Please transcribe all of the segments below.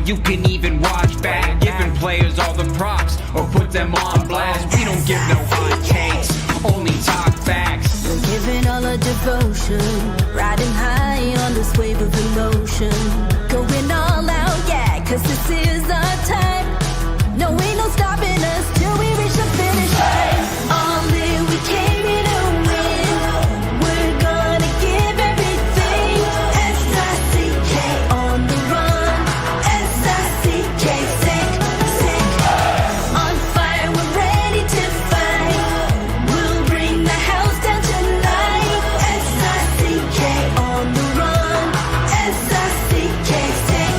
you can even watch back. Giving players all the props or put them on blast. We don't give no hot takes, only talk facts. We're giving all our devotion, riding high on this wave of emotion. Going all out, yeah, cause this is our time. No, ain't no stopping us till we reach the finish line. All in, we came here to win. We're gonna give everything. S-I-C-K on the run. S-I-C-K, sick, sick. On fire, we're ready to fight. We'll bring the house down tonight. S-I-C-K on the run. S-I-C-K, sick,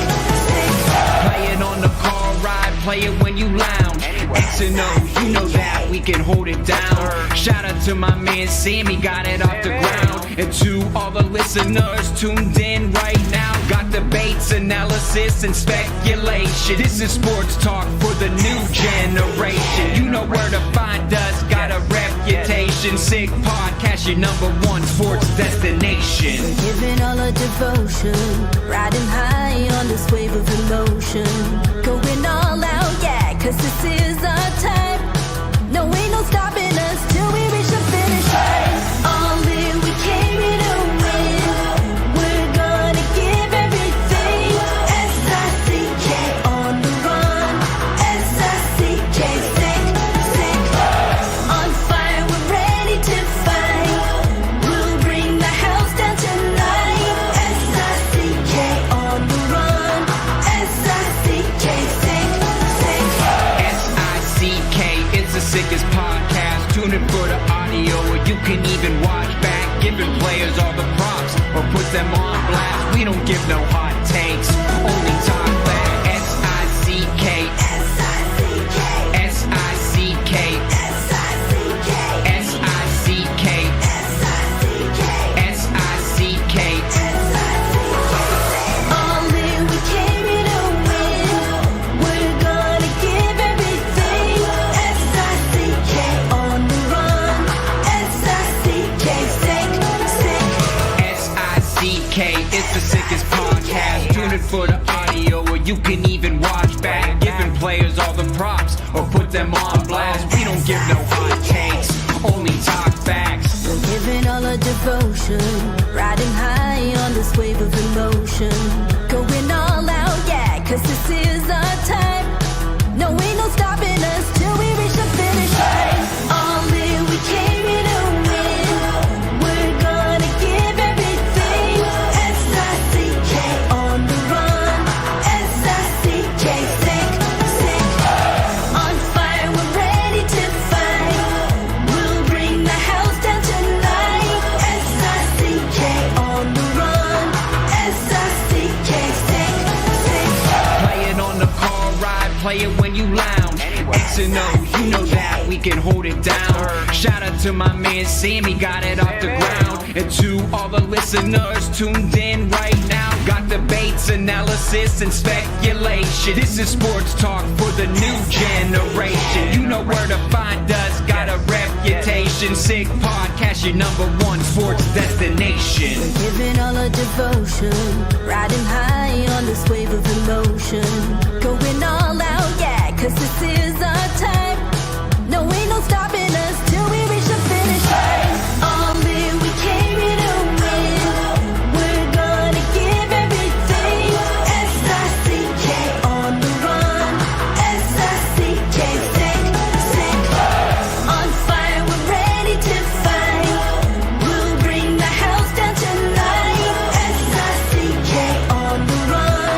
sick. Playing on the car ride, play it when you lounge. X and O, you know that we can hold it down. Shout out to my man Sammy, got it off the ground. And to all the listeners tuned in right now, got debates, analysis, and speculation. This is sports talk for the new generation. You know where to find us, got a reputation. Sick Podcast, your #1 sports destination. We're giving all our devotion, riding high on this wave of emotion. Going all out, yeah, cause this is our time. No, ain't no stopping us till we reach the finish line. All in, we came here to win. We're gonna give everything. S-I-C-K on the run. S-I-C-K, sick, sick. On fire, we're ready to fight. We'll bring the house down tonight. S-I-C-K on the run. S-I-C-K, sick, sick. S-I-C-K, it's the sickest podcast. Tune in for the audio, or you can even watch back. Giving players all the props or put them on blast. We don't give no hot takes, only talk back. S-I-C-K, S-I-C-K, S-I-C-K, S-I-C-K, S-I-C-K, S-I-C-K, S-I-C-K. All in, we came here to win. We're gonna give everything. S-I-C-K on the run. S-I-C-K, sick, sick. S-I-C-K, it's the sickest podcast. Tune in for the audio, or you can even watch back. Giving players all the props or put them on blast. We don't give no hot takes, only talk facts. We're giving all our devotion, riding high on this wave of emotion. Going all out, yeah, cause this is our time. No, ain't no stopping us till we reach the finish line. All in, we came here to win. We're gonna give everything. S-I-C-K on the run. S-I-C-K, sick, sick. On fire, we're ready to fight. We'll bring the house down tonight. S-I-C-K on the run. S-I-C-K, sick, sick. Playing on the car ride, play it when you lounge. X and O, you know that we can hold it down. Shout out to my man Sammy, got it off the ground. And to all the listeners tuned in right now, got debates, analysis, and speculation. This is sports talk for the new generation. You know where to find us, got a reputation. Sick Podcast, your #1 sports destination. We're giving all our devotion, riding high on this wave of emotion. Going all out, yeah, cause this is our time. No, ain't no stopping us till we reach the finish line. All in, we came here to win. We're gonna give everything. S-I-C-K on the run. S-I-C-K, sick, sick. On fire, we're ready to fight. We'll bring the house down tonight. S-I-C-K on the run.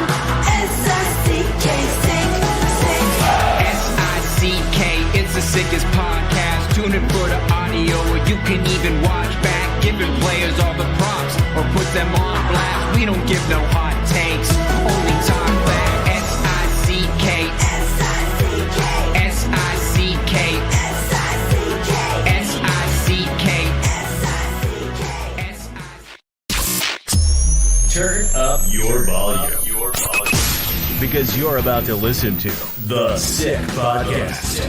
S-I-C-K, sick, sick. S-I-C-K, it's the sickest podcast. Tune in for the audio, or you can even watch back. Giving players all the props or put them on blast. We don't give no hot takes, only talk back. S-I-C-K, S-I-C-K, S-I-C-K, S-I-C-K, S-I-C-K, S-I-C-K. Turn up your volume. Because you're about to listen to The Sick Podcast.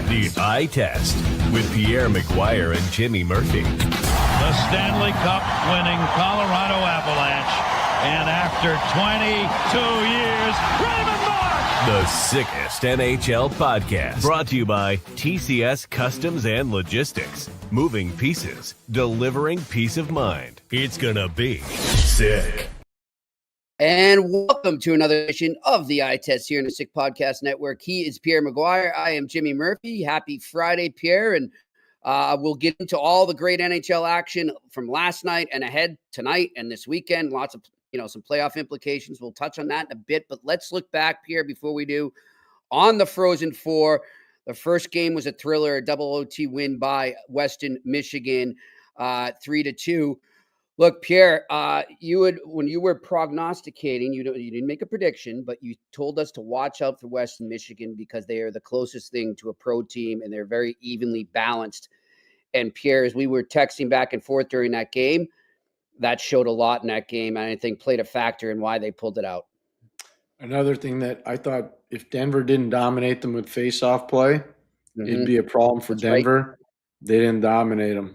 The Eye Test with Pierre, McGuire, and Jimmy Murphy. The Stanley Cup winning Colorado Avalanche And after 22 years, Raymond Mark! The sickest NHL podcast. Brought to you by TCS Customs and Logistics. Moving pieces, delivering peace of mind. It's gonna be sick. And welcome to another edition of the Eye Test here in the Sick Podcast Network. He is Pierre McGuire. I am Jimmy Murphy. Happy Friday, Pierre. And we'll get into all the great NHL action from last night and ahead tonight and this weekend. Lots of, some playoff implications. We'll touch on that in a bit. But let's look back, Pierre, before we do, on the Frozen Four. The first game was a thriller, a double OT win by Western Michigan, 3-2. Look, Pierre, when you were prognosticating, you didn't make a prediction, but you told us to watch out for Western Michigan because they are the closest thing to a pro team and they're very evenly balanced. And Pierre, as we were texting back and forth during that game, that showed a lot in that game, and I think played a factor in why they pulled it out. Another thing that I thought, if Denver didn't dominate them with face-off play, it'd be a problem for Denver. Right. They didn't dominate them.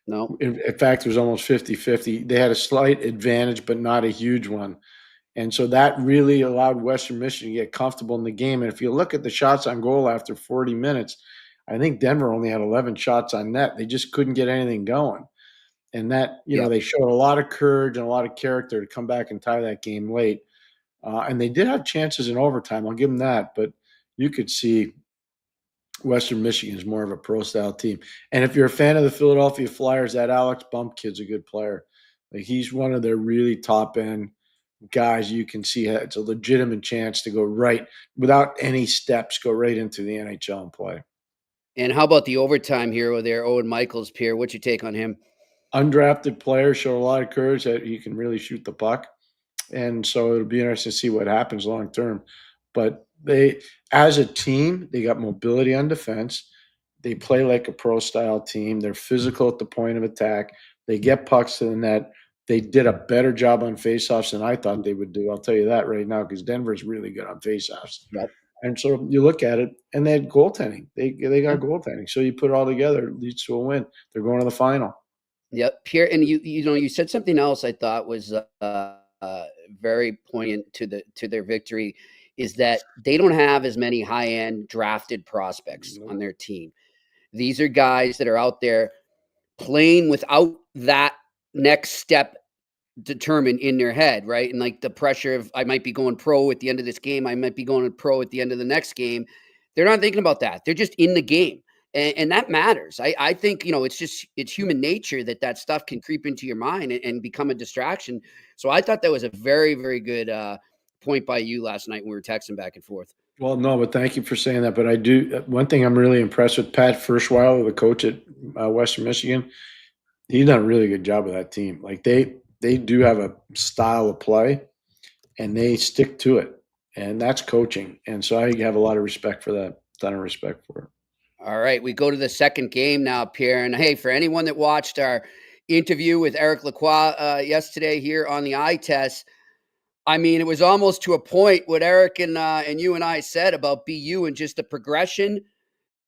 No. In fact, it was almost 50-50. They had a slight advantage, but not a huge one. And so that really allowed Western Michigan to get comfortable in the game. And if you look at the shots on goal after 40 minutes, I think Denver only had 11 shots on net. They just couldn't get anything going. And that, they showed a lot of courage and a lot of character to come back and tie that game late. And they did have chances in overtime. I'll give them that. But you could see Western Michigan is more of a pro-style team. And if you're a fan of the Philadelphia Flyers, that Alex Bump kid's a good player. Like, he's one of their really top-end guys. You can see it's a legitimate chance to go right, without any steps, go right into the NHL and play. And how about the overtime hero there, Owen Michaels, Pierre? What's your take on him? Undrafted player, showed a lot of courage that he can really shoot the puck. And so it'll be interesting to see what happens long term. But they, as a team, they got mobility on defense. They play like a pro-style team. They're physical at the point of attack. They get pucks to the net. They did a better job on faceoffs than I thought they would do. I'll tell you that right now, because Denver's really good on faceoffs. Yep. And so you look at it, and they had goaltending. They got goaltending. So you put it all together, it leads to a win. They're going to the final. Yep, Pierre, and you said something else I thought was very poignant to their victory, is that they don't have as many high-end drafted prospects on their team. These are guys that are out there playing without that next step determined in their head, right? And like the pressure of, I might be going pro at the end of this game, I might be going pro at the end of the next game. They're not thinking about that. They're just in the game. And that matters. I think, it's human nature that stuff can creep into your mind and become a distraction. So I thought that was a very, very good point by you last night when we were texting back and forth. Well, no, but thank you for saying that. But I do, one thing I'm really impressed with, Pat Ferschweiler, the coach at Western Michigan, he's done a really good job with that team. Like they do have a style of play and they stick to it, and that's coaching. And so I have a lot of respect for that, ton of respect for it. All right, we go to the second game now, Pierre. And hey, for anyone that watched our interview with Eric Lacroix yesterday here on the Eye Test, I mean, it was almost to a point what Eric and you and I said about BU and just the progression,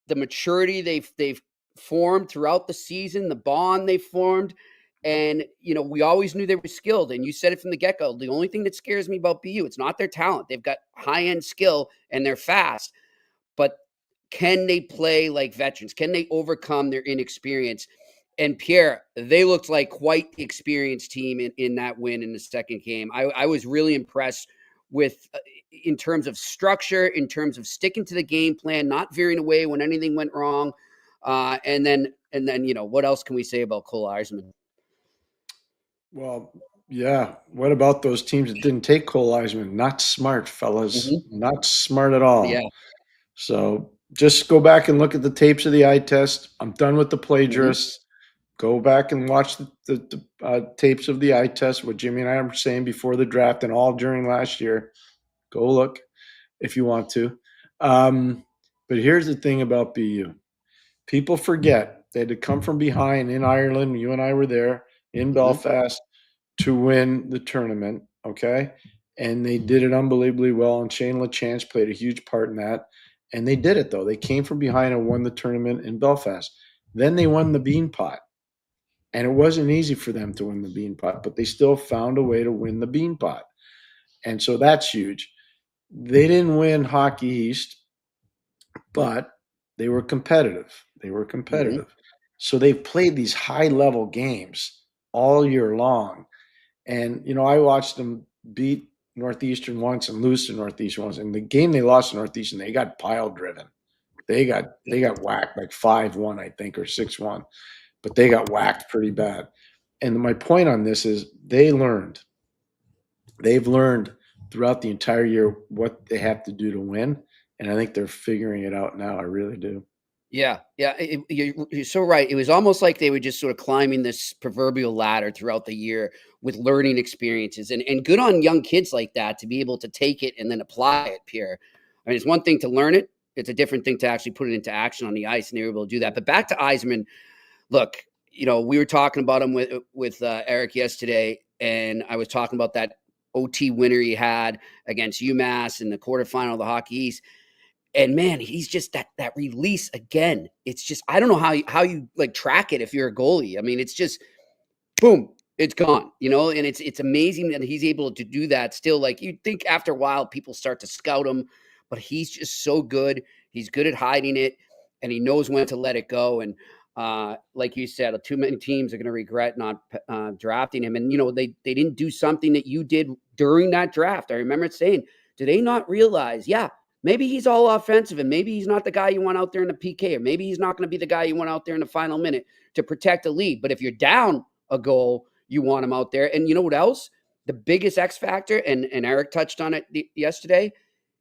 the maturity they've formed throughout the season, the bond they formed. And, we always knew they were skilled. And you said it from the get-go. The only thing that scares me about BU, it's not their talent. They've got high-end skill and they're fast. But can they play like veterans? Can they overcome their inexperience? And Pierre, they looked like quite the experienced team in that win in the second game. I was really impressed with, in terms of structure, in terms of sticking to the game plan, not veering away when anything went wrong. And then, what else can we say about Cole Eisman? Well, yeah. What about those teams that didn't take Cole Eisman? Not smart, fellas. Mm-hmm. Not smart at all. Yeah. So just go back and look at the tapes of the eye test. I'm done with the plagiarists. Mm-hmm. Go back and watch the tapes of the eye test, what Jimmy and I were saying before the draft and all during last year. Go look if you want to. But here's the thing about BU. People forget they had to come from behind in Ireland. You and I were there in Belfast to win the tournament, okay? And they did it unbelievably well, and Shane LaChance played a huge part in that. And they did it, though. They came from behind and won the tournament in Belfast. Then they won the Bean Pot. And it wasn't easy for them to win the bean pot, but they still found a way to win the bean pot. And so that's huge. They didn't win Hockey East, but they were competitive. So they've played these high-level games all year long. And, I watched them beat Northeastern once and lose to Northeastern once. And the game they lost to Northeastern, they got pile-driven. They got whacked like 5-1, I think, or 6-1. But they got whacked pretty bad. And my point on this is they've learned throughout the entire year what they have to do to win. And I think they're figuring it out now. I really do. Yeah. You're so right. It was almost like they were just sort of climbing this proverbial ladder throughout the year with learning experiences. And good on young kids like that to be able to take it and then apply it, Pierre. I mean, it's one thing to learn it. It's a different thing to actually put it into action on the ice, and they were able to do that. But back to Yzerman, look, we were talking about him with Eric yesterday, and I was talking about that OT winner he had against UMass in the quarterfinal of the Hockey East. And man, he's just that release again. It's just, I don't know how you like track it if you're a goalie. I mean, it's just boom, it's gone, and it's amazing that he's able to do that still. Like, you'd think after a while people start to scout him, but he's just so good. He's good at hiding it, and he knows when to let it go. And like you said, too many teams are going to regret not drafting him. And, they didn't do something that you did during that draft. I remember saying, do they not realize, maybe he's all offensive, and maybe he's not the guy you want out there in the PK, or maybe he's not going to be the guy you want out there in the final minute to protect the lead. But if you're down a goal, you want him out there. And you know what else? The biggest X factor, and Eric touched on it yesterday,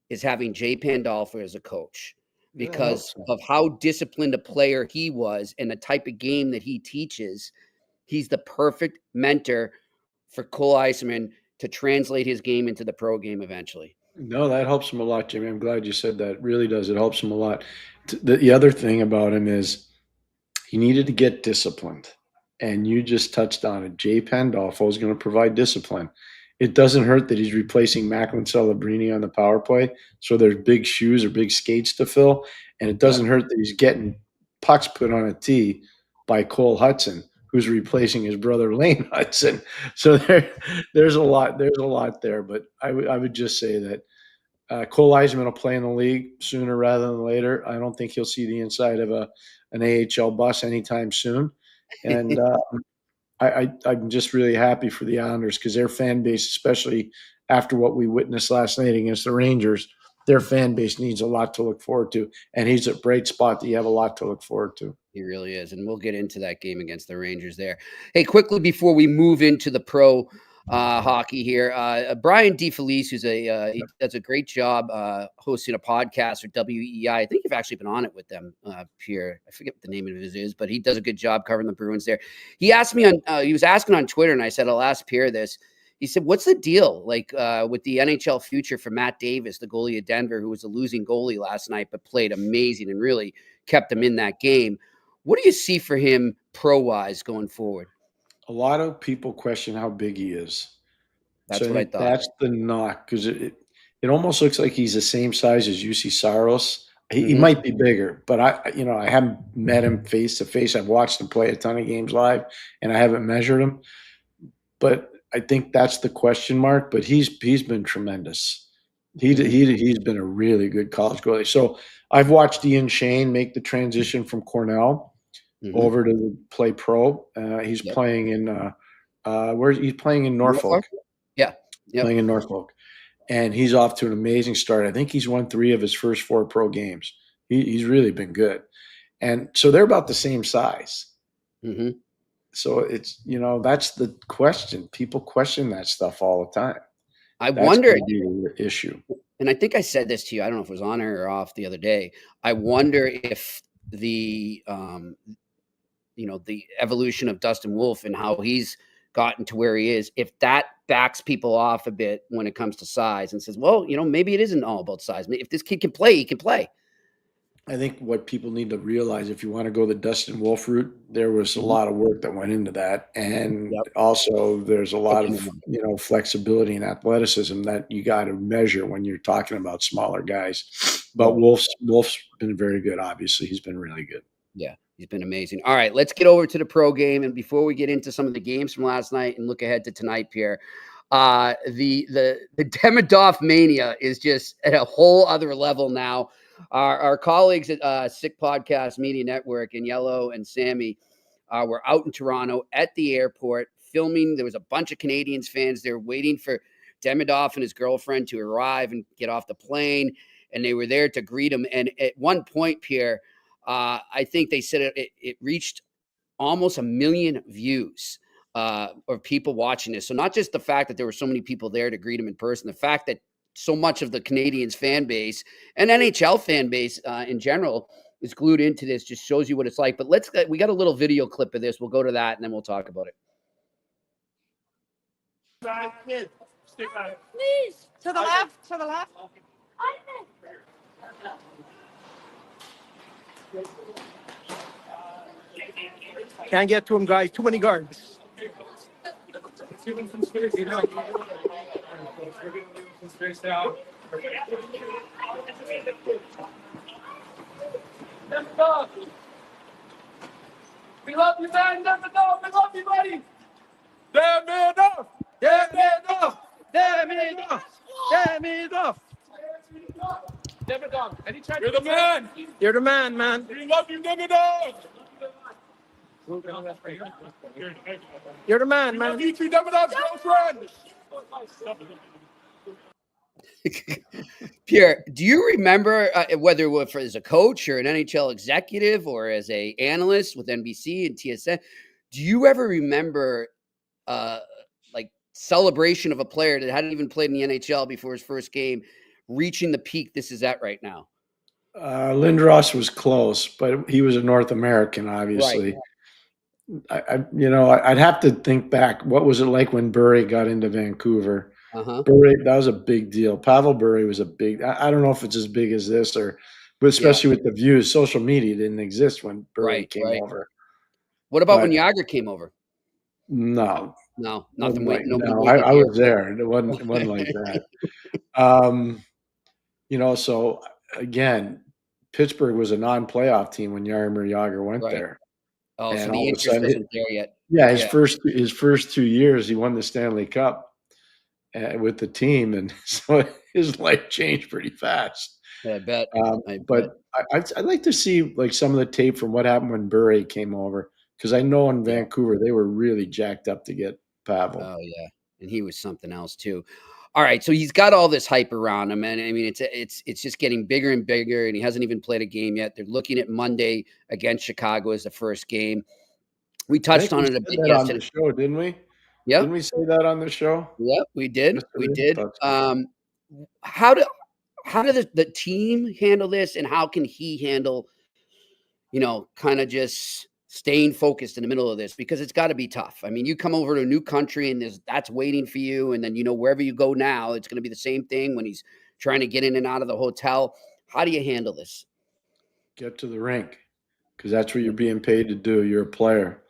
is having Jay Pandolfo as a coach, because of how disciplined a player he was and the type of game that he teaches. He's the perfect mentor for Cole Yzerman to translate his game into the pro game eventually. No, that helps him a lot, Jimmy. I'm glad you said that. It really does. It helps him a lot. The other thing about him is he needed to get disciplined, and you just touched on it. Jay Pandolfo is going to provide discipline. It doesn't hurt that he's replacing Macklin Celebrini on the power play, so there's big shoes or big skates to fill, and it doesn't hurt that he's getting pucks put on a tee by Cole Hudson, who's replacing his brother Lane Hudson. So there's a lot there. But I would just say that Cole Yzerman will play in the league sooner rather than later. I don't think he'll see the inside of an AHL bus anytime soon. And I'm just really happy for the Islanders, because their fan base, especially after what we witnessed last night against the Rangers, their fan base needs a lot to look forward to. And he's a bright spot that you have a lot to look forward to. He really is. And we'll get into that game against the Rangers there. Hey, quickly before we move into the pro hockey here, Brian DeFelice, he does a great job hosting a podcast for WEI. I think you've actually been on it with them, Pierre. I forget what the name of it is, but he does a good job covering the Bruins there. He asked me he was asking on Twitter, and I said, I'll ask Pierre this. He said, what's the deal with the NHL future for Matt Davis, the goalie of Denver, who was a losing goalie last night, but played amazing and really kept him in that game? What do you see for him pro-wise going forward? A lot of people question how big he is. That's what I thought. That's the knock, because it almost looks like he's the same size as UC Saros. He might be bigger, but I haven't met him face to face. I've watched him play a ton of games live, and I haven't measured him. But I think that's the question mark. But he's been tremendous. He's been a really good college goalie. So I've watched Ian Shane make the transition from Cornell over to play pro. He's playing in he's playing in Norfolk. Playing in Norfolk, and he's off to an amazing start. I think he's won 3 of his first 4 pro games. He's really been good, and so they're about the same size. So it's that's the question. People question that stuff all the time. I wonder the issue. And I think I said this to you. I don't know if it was on air or off the other day. I wonder if the the evolution of Dustin Wolf and how he's gotten to where he is, if that backs people off a bit when it comes to size and says, well, maybe it isn't all about size. If this kid can play, he can play. I think what people need to realize, if you want to go the Dustin Wolf route, there was a lot of work that went into that. And also there's a lot of, flexibility and athleticism that you got to measure when you're talking about smaller guys. But Wolf's been very good. Obviously, he's been really good. Yeah. He's been amazing. All right, let's get over to the pro game. And before we get into some of the games from last night and look ahead to tonight, Pierre, the Demidov mania is just at a whole other level now. Our colleagues at Sick Podcast Media Network and Yellow and Sammy were out in Toronto at the airport filming. There was a bunch of Canadiens fans there waiting for Demidov and his girlfriend to arrive and get off the plane, and they were there to greet him. And at one point, Pierre, I think they said it reached almost 1 million views of people watching this. So not just the fact that there were so many people there to greet him in person, the fact that so much of the Canadiens fan base and NHL fan base in general is glued into this just shows you what it's like. But we got a little video clip of this. We'll go to that and then we'll talk about it. Please, to the left, to the left. Can't get to him, guys. Too many guards. We love you, man. Demidov. We love you, buddy. Demidov! Demidov! Demidov! Demidov! Demidov. Anytime. You're the man! You're the man, man. We love you, Demidov. You're the man, man. You two, Demidov's girlfriend. Pierre, do you remember whether it was as a coach or an NHL executive or as a analyst with NBC and TSN, do you ever remember like celebration of a player that hadn't even played in the NHL before his first game reaching the peak this is at right now? Lindros was close, but he was a North American, obviously. Right. I'd have to think back. What was it like when Burry got into Vancouver? Uh-huh. Burry, that was a big deal. Pavel Burry was a big. I don't know if it's as big as this, but especially with the views. Social media didn't exist when Burry came over. What about when Yager came over? No, nothing. I was there. It wasn't like that. So again, Pittsburgh was a non-playoff team when Jaromir Jagr went there. Oh, and so the interest wasn't there yet. Yeah, his first 2 years, he won the Stanley Cup with the team, and so his life changed pretty fast. Yeah, I bet. But I'd like to see like some of the tape from what happened when Burry came over, because I know in Vancouver they were really jacked up to get Pavel. Oh yeah, and he was something else too. All right, so he's got all this hype around him, and I mean it's just getting bigger and bigger, and he hasn't even played a game yet. They're looking at Monday against Chicago as the first game. We touched on it a bit yesterday on the show, didn't we? Yeah, didn't we say that on the show? Yep, we did. Yes, We did. How did the team handle this, and how can he handle, kind of just staying focused in the middle of this, because it's got to be tough. I mean, you come over to a new country and that's waiting for you. And then, wherever you go now, it's going to be the same thing when he's trying to get in and out of the hotel. How do you handle this? Get to the rink, because that's what you're being paid to do. You're a player.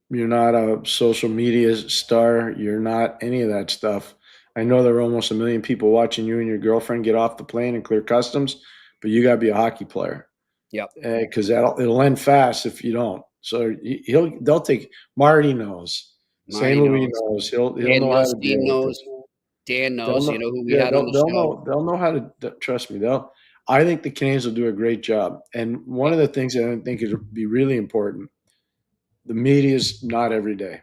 You're not a social media star. You're not any of that stuff. I know there are almost 1 million people watching you and your girlfriend get off the plane and clear customs, but you got to be a hockey player. Yep. Because it'll end fast if you don't. So they'll take. Marty knows. St. Louis knows. He'll know how to deal with this. Dan knows. Who we had on the show. They'll know how to trust me. I think the Canadiens will do a great job. And one of the things that I think would be really important, the media is not every day.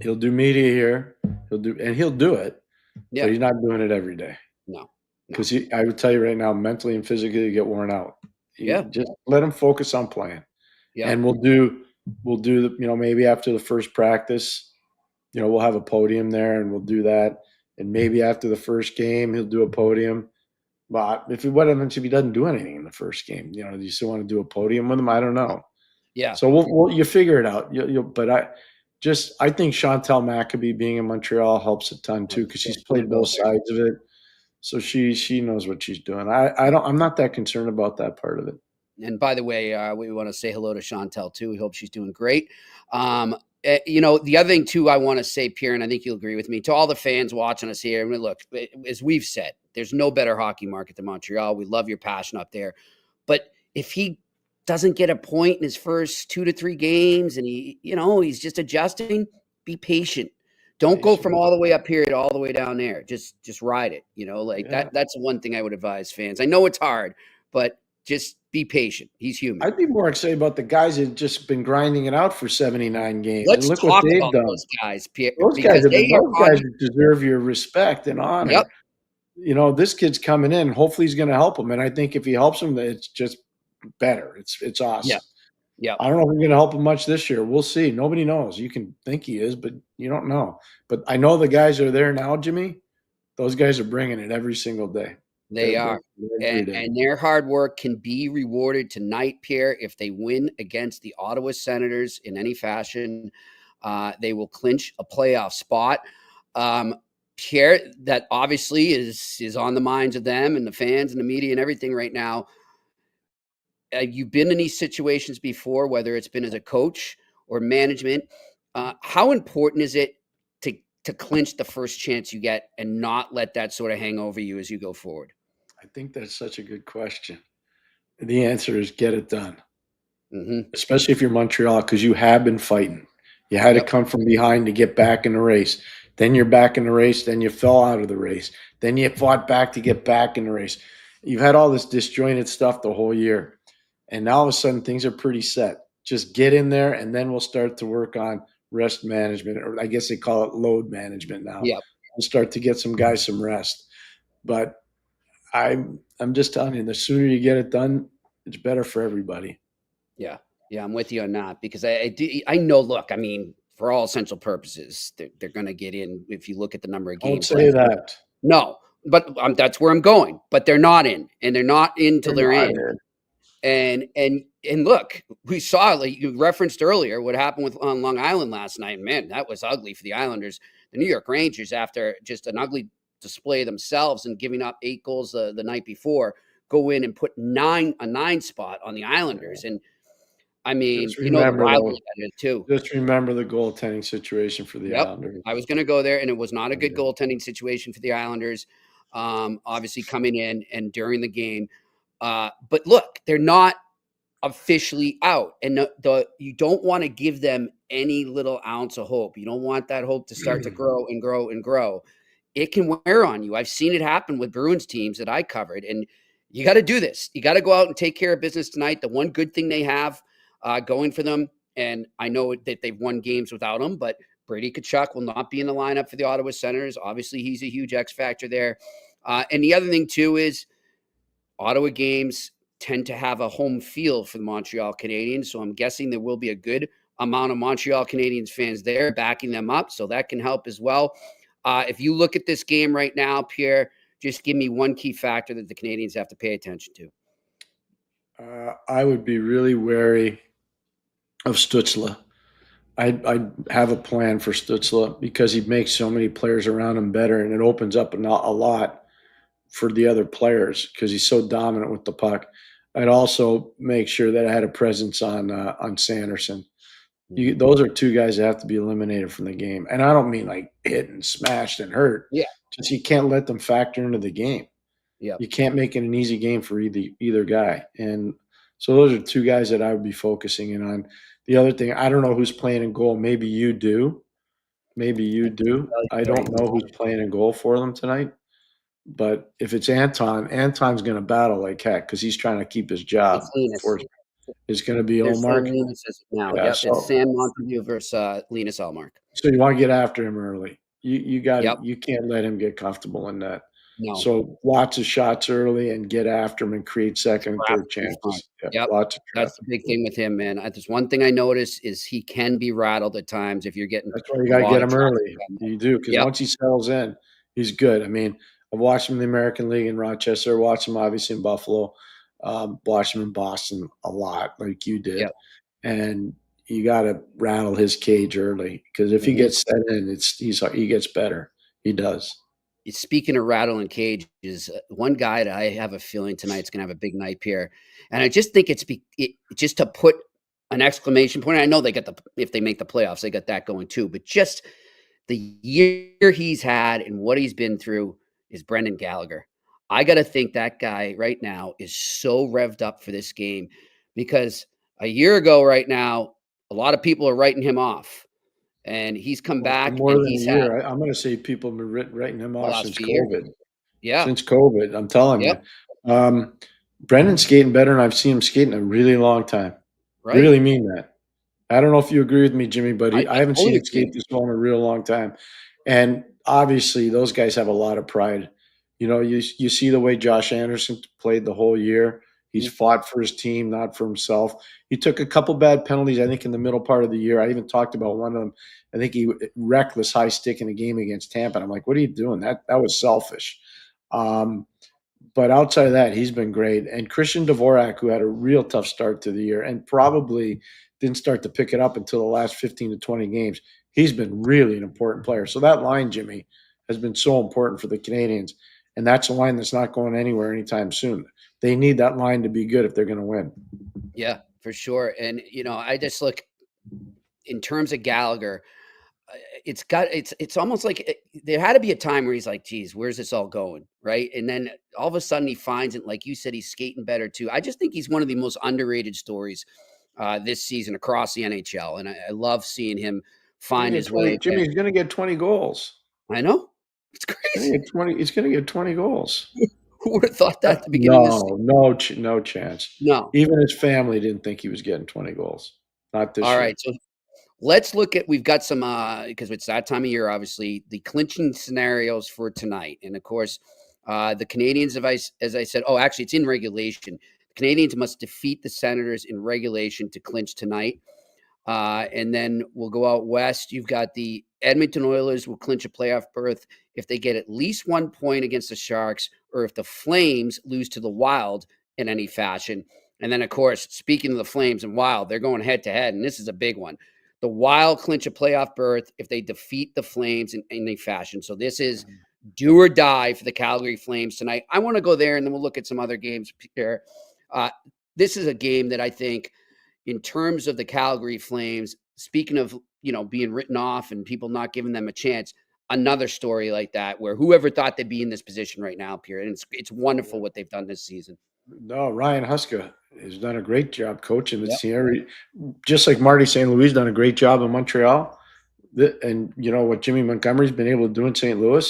He'll do media here. He'll do it. Yeah. But he's not doing it every day. No. Because I would tell you right now, mentally and physically, you get worn out. Just let him focus on playing. Yeah. And we'll do the, maybe after the first practice, we'll have a podium there and we'll do that. And maybe after the first game, he'll do a podium. But what happens if he doesn't do anything in the first game? Do you still want to do a podium with him? I don't know. Yeah. So you figure it out. But I think Chantal Maccabi being in Montreal helps a ton too, because she's played both sides of it. So she knows what she's doing. I'm not that concerned about that part of it. And by the way, we want to say hello to Chantal too. We hope she's doing great. The other thing too, I want to say, Pierre, and I think you'll agree with me, to all the fans watching us here. I mean, look, as we've said, there's no better hockey market than Montreal. We love your passion up there. But if he doesn't get a point in his first 2 to 3 games, and he's just adjusting. Be patient. Don't go from all the way up here to all the way down there. Just ride it. That's one thing I would advise fans. I know it's hard, but just be patient. He's human. I'd be more excited about the guys that have just been grinding it out for 79 games. Let's and look talk what they've about done. those guys, Pierre. Those guys deserve your respect and honor. Yep. This kid's coming in. Hopefully he's going to help him. And I think if he helps him, it's just better. It's awesome. Yeah. I don't know if we're going to help him much this year. We'll see. Nobody knows. You can think he is, but you don't know. But I know the guys are there now, Jimmy. Those guys are bringing it every single day. They are. And their hard work can be rewarded tonight, Pierre. If they win against the Ottawa Senators in any fashion, they will clinch a playoff spot. Pierre, that obviously is on the minds of them and the fans and the media and everything right now. You've been in these situations before, whether it's been as a coach or management. How important is it to clinch the first chance you get and not let that sort of hang over you as you go forward? I think that's such a good question. The answer is get it done, especially if you're Montreal, because you have been fighting. You had to come from behind to get back in the race. Then you're back in the race. Then you fell out of the race. Then you fought back to get back in the race. You've had all this disjointed stuff the whole year. And now all of a sudden things are pretty set. Just get in there, and then we'll start to work on rest management, or I guess they call it load management now. Yeah. We'll start to get some guys some rest. But I'm just telling you, the sooner you get it done, it's better for everybody. Yeah, I'm with you on that, because I know. Look, I mean, for all essential purposes, they're going to get in. If you look at the number of games, don't say that. No, but that's where I'm going. But they're not in, and they're not in till they're in. And look, we saw, like you referenced earlier, what happened on Long Island last night. Man, that was ugly for the Islanders. The New York Rangers, after just an ugly display themselves and giving up 8 goals the night before, go in and put a 9 spot on the Islanders. And I mean, the rivalry that is too. Just remember the goaltending situation for the Islanders. I was going to go there, and it was not a good goaltending situation for the Islanders. Obviously coming in and during the game. But look, they're not officially out, and you don't want to give them any little ounce of hope. You don't want that hope to start to grow and grow and grow. It can wear on you. I've seen it happen with Bruins teams that I covered, and you got to do this. You got to go out and take care of business tonight. The one good thing they have going for them, and I know that they've won games without him, but Brady Tkachuk will not be in the lineup for the Ottawa Senators. Obviously, he's a huge X factor there. And the other thing too is Ottawa games tend to have a home feel for the Montreal Canadiens. So I'm guessing there will be a good amount of Montreal Canadiens fans there backing them up. So that can help as well. If you look at this game right now, Pierre, just give me one key factor that the Canadiens have to pay attention to. I would be really wary of Stützle. I'd have a plan for Stützle because he makes so many players around him better, and it opens up a lot for the other players because he's so dominant with the puck. I'd also make sure that I had a presence on Sanderson. Those are 2 guys that have to be eliminated from the game. And I don't mean like hit and smashed and hurt. Yeah. Just you can't let them factor into the game. Yeah. You can't make it an easy game for either guy. And so those are 2 guys that I would be focusing in on. The other thing, I don't know who's playing in goal. Maybe you do. I don't know who's playing in goal for them tonight. But if it's Anton's going to battle like heck because he's trying to keep his job. It's going to be Ullmark. It's Sam Montague versus Linus Ullmark. So you want to get after him early. You can't let him get comfortable in that. No. So lots of shots early and get after him and create second and third chances. Lots of That's the big thing with him, man. There's one thing I notice is he can be rattled at times if you're getting. That's why you got to get him early. You do, because once he settles in, he's good. I mean, I've watched him in the American League in Rochester. Watched him obviously in Buffalo. Watched him in Boston a lot, like you did. And you got to rattle his cage early because if he gets set in, he gets better. He does. Speaking of rattling cages, one guy that I have a feeling tonight's going to have a big night, Pierre. And I just think it's just to put an exclamation point. I know if they make the playoffs, they got that going too. But just the year he's had and what he's been through is Brendan Gallagher. I got to think that guy right now is so revved up for this game because a year ago right now, a lot of people are writing him off, and he's come Well, for back more and than a he's had year, I'm going to say people have been writing him the off last since few years. COVID. Yeah. Since COVID, I'm telling you. Yep. Brendan's skating better than I've seen him skate in a really long time. Right. Really mean that. I don't know if you agree with me, Jimmy, but I I haven't seen totally him skate agree. this well in a real long time. And obviously, those guys have a lot of pride. You know, you see the way Josh Anderson played the whole year. He's Mhm. fought for his team, not for himself. He took a couple bad penalties, I think, in the middle part of the year. I even talked about one of them. I think he reckless high stick in a game against Tampa. And I'm like, what are you doing? That was selfish. Um, but outside of that, he's been great. And Christian Dvorak, who had a real tough start to the year and probably didn't start to pick it up until the last 15 to 20 games, he's been really an important player. So that line, Jimmy, has been so important for the Canadiens. And that's a line that's not going anywhere anytime soon. They need that line to be good if they're going to win. Yeah, for sure. And, I just look in terms of Gallagher, it's almost like there had to be a time where he's like, geez, where's this all going? Right. And then all of a sudden he finds it. Like you said, he's skating better too. I just think he's one of the most underrated stories this season across the NHL. And I love seeing him find his way Jimmy, again. he's going to get 20 goals. I know. It's He's going to crazy. get 20. He's going to get 20 goals. Who would have thought that at the beginning of this season? No chance. No. Even his family didn't think he was getting 20 goals. Not this All year. right. So let's look at we've got some because it's that time of year, obviously, the clinching scenarios for tonight. And of course, the Canadiens, as I said, actually it's in regulation. The Canadiens must defeat the Senators in regulation to clinch tonight. And then we'll go out west. You've got the Edmonton Oilers will clinch a playoff berth if they get at least 1 point against the Sharks, or if the Flames lose to the Wild in any fashion. And then, of course, speaking of the Flames and Wild, they're going head to head, and this is a big one. The Wild clinch a playoff berth if they defeat the Flames in any fashion. So this is do or die for the Calgary Flames tonight. I want to go there, and then we'll look at some other games, Pierre. This is a game that I think, in terms of the Calgary Flames, speaking of, being written off and people not giving them a chance, another story like that where whoever thought they'd be in this position right now, Pierre, and it's wonderful what they've done this season. No, Ryan Huska has done a great job coaching Yep. this team. Just like Marty St. Louis done a great job in Montreal. And you know what Jimmy Montgomery's been able to do in St. Louis?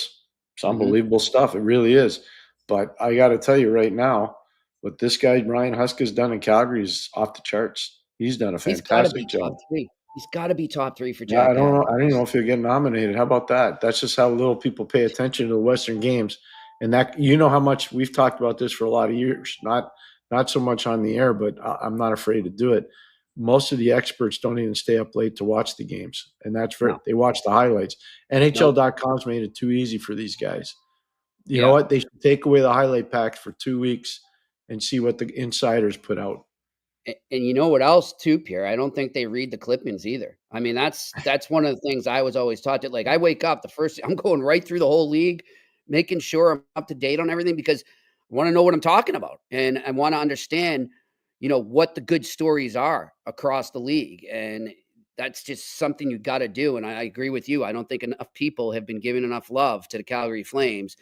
It's unbelievable stuff. It really is. But I got to tell you right now, what this guy, Ryan Huska's done in Calgary is off the charts. He's done a He's got to be fantastic job. top three. He's got to be top three for Yeah, Jack I don't know. Adams. I don't even know if he'll get nominated. How about that? That's just how little people pay attention to the Western games. And that, how much we've talked about this for a lot of years, not so much on the air, but I'm not afraid to do it. Most of the experts don't even stay up late to watch the games. And they watch the highlights. NHL.com's made it too easy for these guys. You know what? They should take away the highlight packs for 2 weeks and see what the insiders put out. And you know what else too, Pierre? I don't think they read the clippings either. I mean, that's one of the things I was always taught, that like I wake up I'm going right through the whole league, making sure I'm up to date on everything, because I want to know what I'm talking about. And I want to understand, what the good stories are across the league. And that's just something you got to do. And I agree with you. I don't think enough people have been giving enough love to the Calgary Flames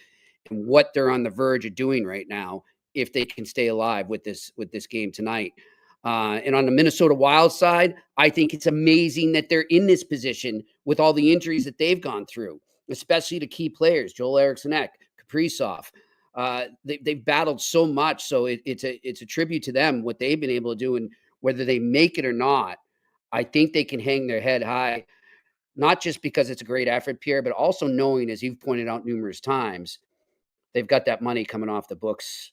and what they're on the verge of doing right now, if they can stay alive with this game tonight. And on the Minnesota Wild side, I think it's amazing that they're in this position with all the injuries that they've gone through, especially to key players, Joel Eriksson-Ek, Kaprizov. They've battled so much, so it's a tribute to them, what they've been able to do, and whether they make it or not, I think they can hang their head high, not just because it's a great effort, Pierre, but also knowing, as you've pointed out numerous times, they've got that money coming off the books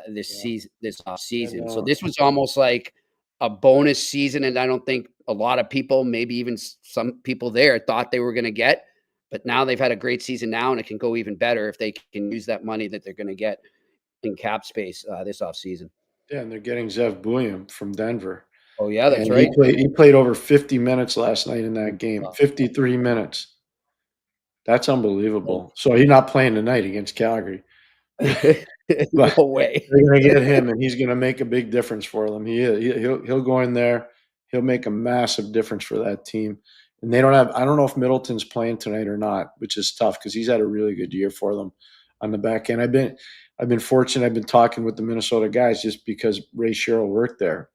this off season. So this was almost like a bonus season, and I don't think a lot of people, maybe even some people there, thought they were going to get. But now they've had a great season now, and it can go even better if they can use that money that they're going to get in cap space this off season. Yeah, and they're getting Zev Buium from Denver. Oh yeah, that's and right. He played over 50 minutes last night in that game. 53 minutes. That's unbelievable. So he's not playing tonight against Calgary. No way. They're going to get him, and he's going to make a big difference for them. He'll go in there. He'll make a massive difference for that team. And they don't have – I don't know if Middleton's playing tonight or not, which is tough because he's had a really good year for them on the back end. I've been fortunate. I've been talking with the Minnesota guys just because Ray Shero worked there.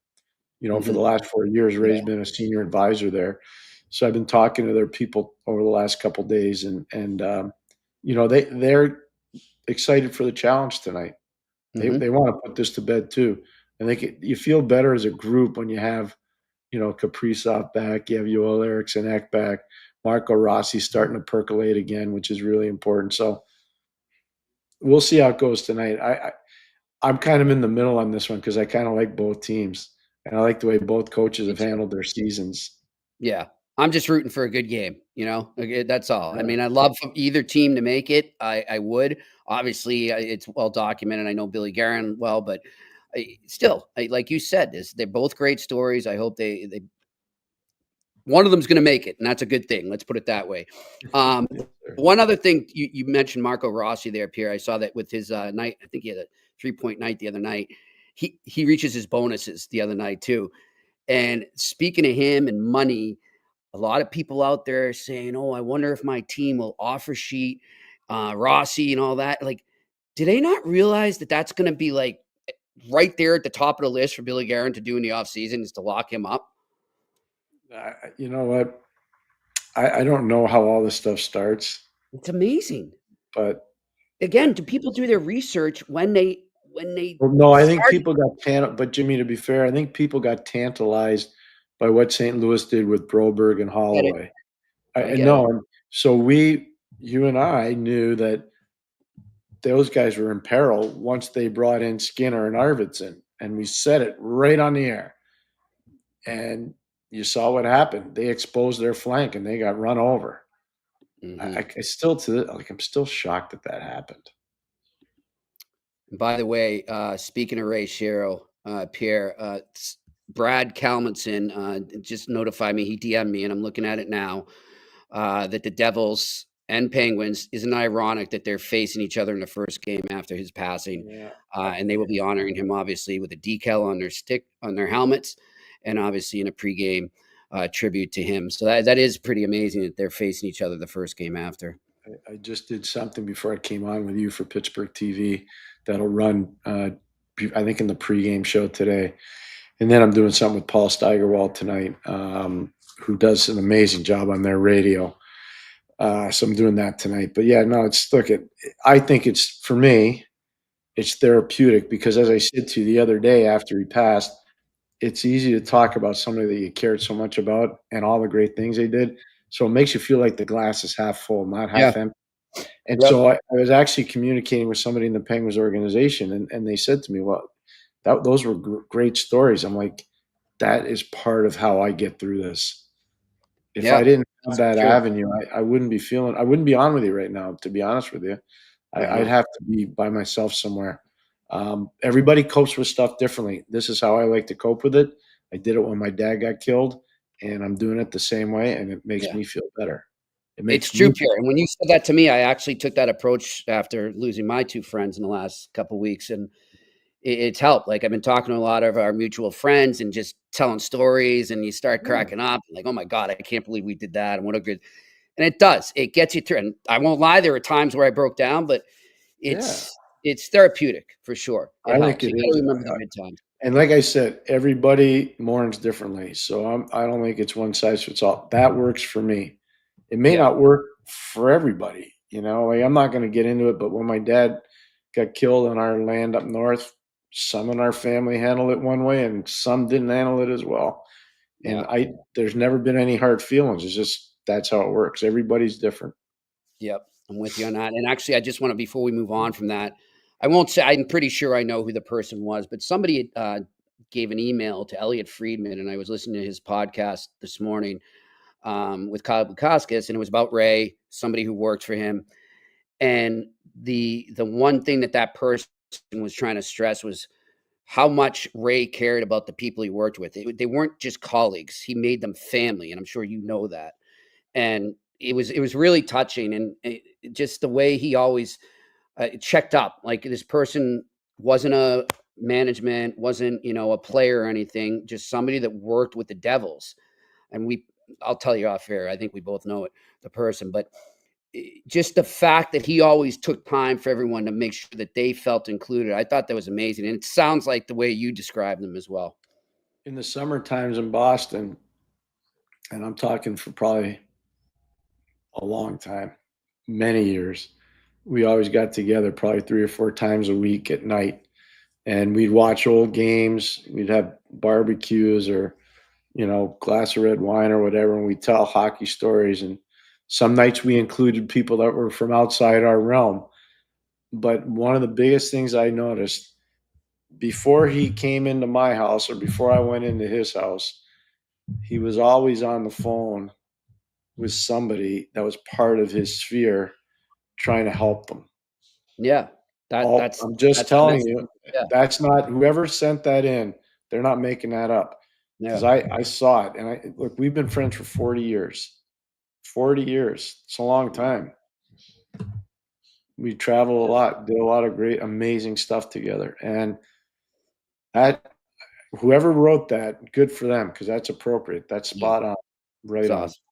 For the last 4 years, Ray's been a senior advisor there. So I've been talking to their people over the last couple of days, and they're excited for the challenge tonight. They want to put this to bed too. I think you feel better as a group when you have, Kaprizov back, you have Joel Eriksson Ek back, Marco Rossi starting to percolate again, which is really important. So we'll see how it goes tonight. I'm kind of in the middle on this one because I kind of like both teams, and I like the way both coaches have handled their seasons. Yeah. I'm just rooting for a good game, that's all. I mean, I love for either team to make it. I would. Obviously, it's well documented. I know Billy Guerin well, but still, like you said, they're both great stories. I hope they one of them's going to make it, and that's a good thing. Let's put it that way. One other thing, you mentioned Marco Rossi there, Pierre. I saw that with his night. I think he had a 3-point night the other night. He reaches his bonuses the other night too. And speaking of him and money, a lot of people out there are saying, "Oh, I wonder if my team will offer sheet Rossi and all that." Like, do they not realize that that's going to be like right there at the top of the list for Billy Guerin to do in the offseason is to lock him up? You know what? I don't know how all this stuff starts. It's amazing. But again, do people do their research when they well, no, I think people got but Jimmy, to be fair, I think people got tantalized by what St. Louis did with Broberg and Holloway. So you and I knew that those guys were in peril once they brought in Skinner and Arvidsson, and we said it right on the air. And you saw what happened. They exposed their flank and they got run over. I still I'm still shocked that happened. By the way, speaking of Ray Shero, Pierre, Brad Kalmanson just notified me. He DM'd me, and I'm looking at it now, that the Devils and Penguins, isn't it ironic that they're facing each other in the first game after his passing? Yeah. And they will be honoring him, obviously, with a decal on their helmets, and obviously in a pregame tribute to him. So that is pretty amazing that they're facing each other the first game after. I just did something before I came on with you for Pittsburgh TV that'll run, I think, in the pregame show today. And then I'm doing something with Paul Steigerwald tonight, who does an amazing job on their radio. So I'm doing that tonight. But yeah, no, I think for me, it's therapeutic because, as I said to you the other day after he passed, it's easy to talk about somebody that you cared so much about and all the great things they did. So it makes you feel like the glass is half full, not half empty. And so I was actually communicating with somebody in the Penguins organization, and they said to me, well, those were great stories. I'm like, that is part of how I get through this. If I didn't have that avenue, I wouldn't be on with you right now, to be honest with you. I'd have to be by myself somewhere. Everybody copes with stuff differently. This is how I like to cope with it. I did it when my dad got killed, and I'm doing it the same way, and it makes me feel better. It's true, Pierre. And when you said that to me, I actually took that approach after losing my two friends in the last couple of weeks, and it's helped. Like, I've been talking to a lot of our mutual friends and just telling stories, and you start cracking up, like, oh my God, I can't believe we did that. And what a good, and it does, it gets you through. And I won't lie, there were times where I broke down, but it's therapeutic for sure. I think it is. Remember the good times. And like I said, everybody mourns differently. So I don't think it's one size fits all. That works for me. It may not work for everybody, like, I'm not going to get into it, but when my dad got killed on our land up north, some in our family handled it one way and some didn't handle it as well. And there's never been any hard feelings. It's just, that's how it works. Everybody's different. Yep. I'm with you on that. And actually, I just want to, before we move on from that, I won't say, I'm pretty sure I know who the person was, but somebody gave an email to Elliot Friedman, and I was listening to his podcast this morning with Kyle Bukauskas, and it was about Ray, somebody who worked for him. And the one thing that person was trying to stress was how much Ray cared about the people he worked with. They weren't just colleagues. He made them family, and I'm sure you know that. And it was really touching, and just the way he always checked up. Like, this person wasn't a management, wasn't, a player or anything, just somebody that worked with the Devils. And I'll tell you off air, I think we both know it, the person, but just the fact that he always took time for everyone to make sure that they felt included. I thought that was amazing. And it sounds like the way you described them as well. In the summer times in Boston, and I'm talking for probably a long time, many years, we always got together probably 3 or 4 times a week at night, and we'd watch old games. We'd have barbecues or, glass of red wine or whatever, and we'd tell hockey stories. And some nights we included people that were from outside our realm. But one of the biggest things I noticed before he came into my house or before I went into his house, he was always on the phone with somebody that was part of his sphere trying to help them. Yeah. I'm just that's telling message. you, Yeah. that's not whoever sent that in. They're not making that up because Yeah. I saw it. And look, we've been friends for 40 years. 40 years. It's a long time. We traveled a lot, did a lot of great, amazing stuff together. And that whoever wrote that, good for them because that's appropriate. That's spot on. Right It's on. awesome.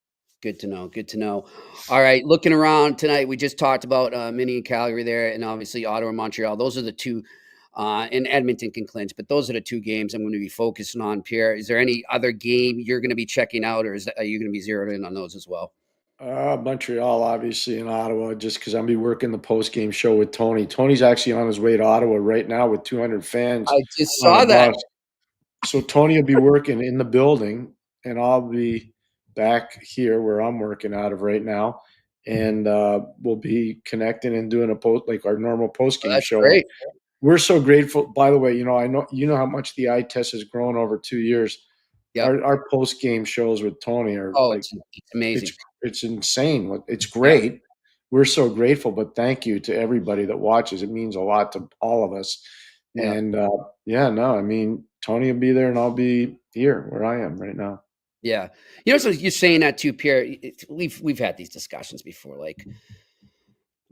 Good to know. Good to know. All right. Looking around tonight, we just talked about Mini and Calgary there, and obviously Ottawa and Montreal. Those are the two, and Edmonton can clinch, but those are the two games I'm going to be focusing on. Pierre, is there any other game you're going to be checking out, or are you going to be zeroed in on those as well? Montreal, obviously, and Ottawa, just because I'm be working the post game show with Tony. Tony's actually on his way to Ottawa right now with 200 fans. I just on saw a that. bus. So Tony will be working in the building, and I'll be back here where I'm working out of right now, and we'll be connecting and doing our normal post game That's show. great. We're so grateful. By the way, I know how much the eye test has grown over 2 years. Yep. Our post game shows with Tony are It's amazing. It's insane. It's great. Yeah. We're so grateful, but thank you to everybody that watches. It means a lot to all of us. Yeah. And Tony will be there, and I'll be here where I am right now. Yeah. So you're saying that too, Pierre. We've had these discussions before. Like,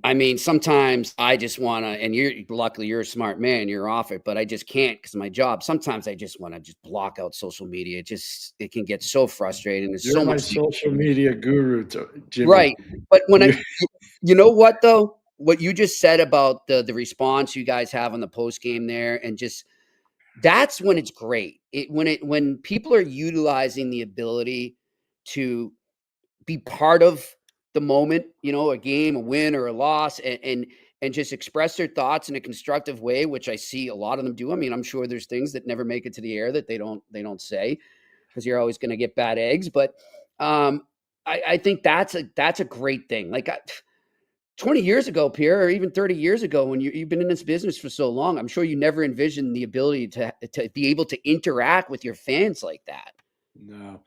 I mean, sometimes I just want to, and luckily you're a smart man, you're off it, but I just can't because of my job. Sometimes I just want to just block out social media. It can get so frustrating. There's You're so my much social media guru, Jimmy. Right. But you know what though? What you just said about the response you guys have on the post game there, and just that's when it's great. When people are utilizing the ability to be part of the moment, a game, a win or a loss, and just express their thoughts in a constructive way, which I see a lot of them do. I mean, I'm sure there's things that never make it to the air that they don't say because you're always going to get bad eggs. But I think that's a great thing. Like 20 years ago, Pierre, or even 30 years ago, when you've been in this business for so long, I'm sure you never envisioned the ability to be able to interact with your fans like that. No,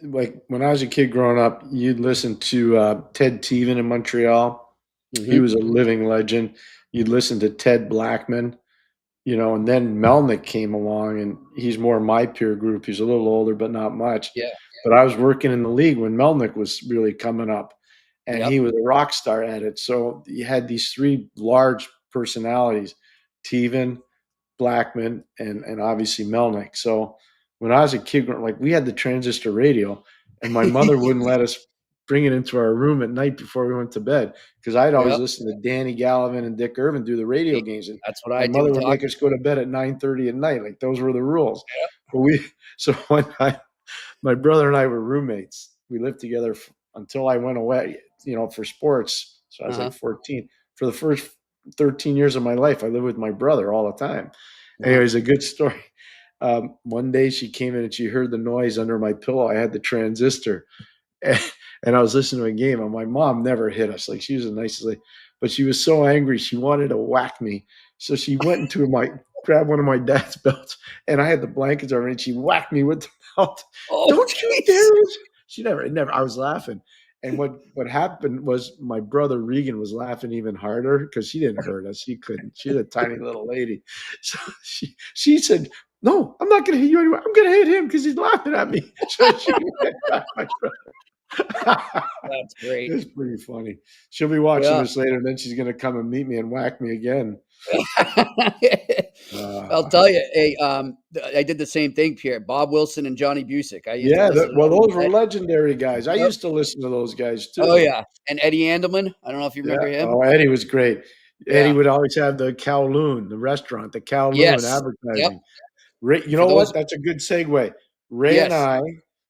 like when I was a kid growing up, you'd listen to Ted Teven in Montreal. Mm-hmm. He was a living legend. You'd listen to Ted Blackman, and then Melnick came along, and he's more my peer group. He's a little older, but not much. Yeah. But I was working in the league when Melnick was really coming up, and he was a rock star at it. So you had these three large personalities, Teven, Blackman, and obviously Melnick. So when I was a kid, like we had the transistor radio, and my mother wouldn't let us bring it into our room at night before we went to bed because I'd always listen to Danny Gallivan and Dick Irvin do the radio games, and that's what I my mother would make us go to bed at 9:30 at night. Like those were the rules. Yeah. But so one time, my brother and I were roommates. We lived together until I went away, for sports. So I was like 14. For the first 13 years of my life, I lived with my brother all the time. Anyways, a good story. One day she came in and she heard the noise under my pillow. I had the transistor, and I was listening to a game. And my mom never hit us. Like she was the nicest lady, but she was so angry she wanted to whack me. So she went into grabbed one of my dad's belts, and I had the blankets over, and she whacked me with the belt. Oh, don't you dare! She never. I was laughing. And what happened was my brother Regan was laughing even harder because she didn't hurt us. She couldn't. She's a tiny little lady. So she said, "No, I'm not going to hit you anymore. I'm going to hit him because he's laughing at me." So she went back my brother. That's great. It's pretty funny. She'll be watching this later, and then she's going to come and meet me and whack me again. I'll tell you, I did the same thing, Pierre. Bob Wilson and Johnny Busick. Those were legendary guys. I used to listen to those guys too. Oh yeah, and Eddie Andelman. I don't know if you remember him. Oh, Eddie was great. Eddie would always have the Kowloon, the restaurant, the Kowloon advertising. Ray, you know what? That's a good segue. Ray Yes. and I,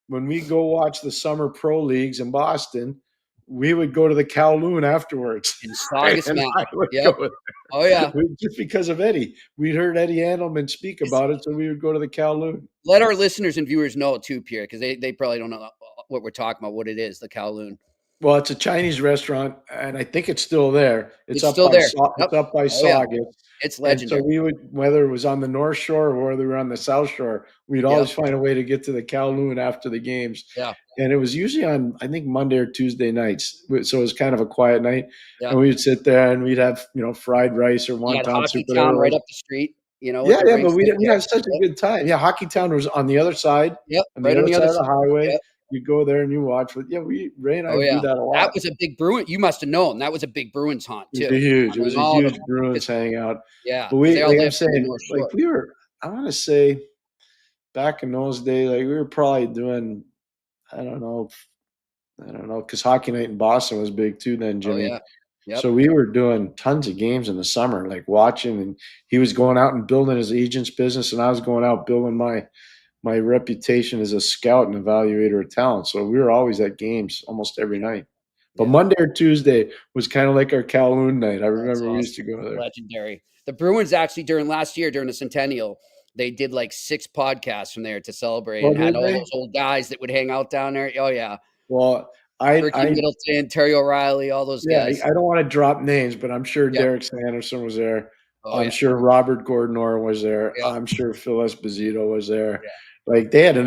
when we go watch the summer pro leagues in Boston, we would go to the Kowloon afterwards. In Saugus And Mountain. I would Yep. go there. Oh, yeah. Just because of Eddie. We'd heard Eddie Andelman speak about it, so we would go to the Kowloon. Let our listeners and viewers know too, Pierre, because they probably don't know what we're talking about, what it is, the Kowloon. Well, it's a Chinese restaurant, and I think it's still there. It's up still by there. It's up by Yeah. Saugus. It's And legendary. so we would, whether it was on the North Shore or whether we were on the South Shore, we'd always find a way to get to the Kowloon after the games. Yeah. And it was usually on, I think, Monday or Tuesday nights. So it was kind of a quiet night. Yeah. And we would sit there and we'd have, fried rice or You had wonton soup. Hockey Town right up the street, Yeah, but we'd have such a good time. Yeah, Hockey Town was on the other side. Yep, Right on the other side of the highway. Yep. You go there and you watch. But yeah, Ray and I do that a lot. That was a big Bruin. You must have known that was a big Bruins haunt too. It was huge. It was a huge Bruins hangout. Yeah, but I want to say, back in those days, like we were probably doing, I don't know, because Hockey Night in Boston was big too then, Jimmy. Oh, yeah. Yep. So we were doing tons of games in the summer, like watching, and he was going out and building his agent's business, and I was going out building my reputation as a scout and evaluator of talent. So we were always at games almost every night. But Monday or Tuesday was kind of like our Kowloon night. I remember we used to go there. Legendary. The Bruins actually during the Centennial, they did like 6 podcasts from there to celebrate and had all those old guys that would hang out down there. Oh yeah. Well, Ricky Middleton, Terry O'Reilly, all those guys. I don't want to drop names, but I'm sure Derek Sanderson was there. I'm sure Robert Gordonor was there. I'm sure Phil Esposito was there. Yeah. Like they had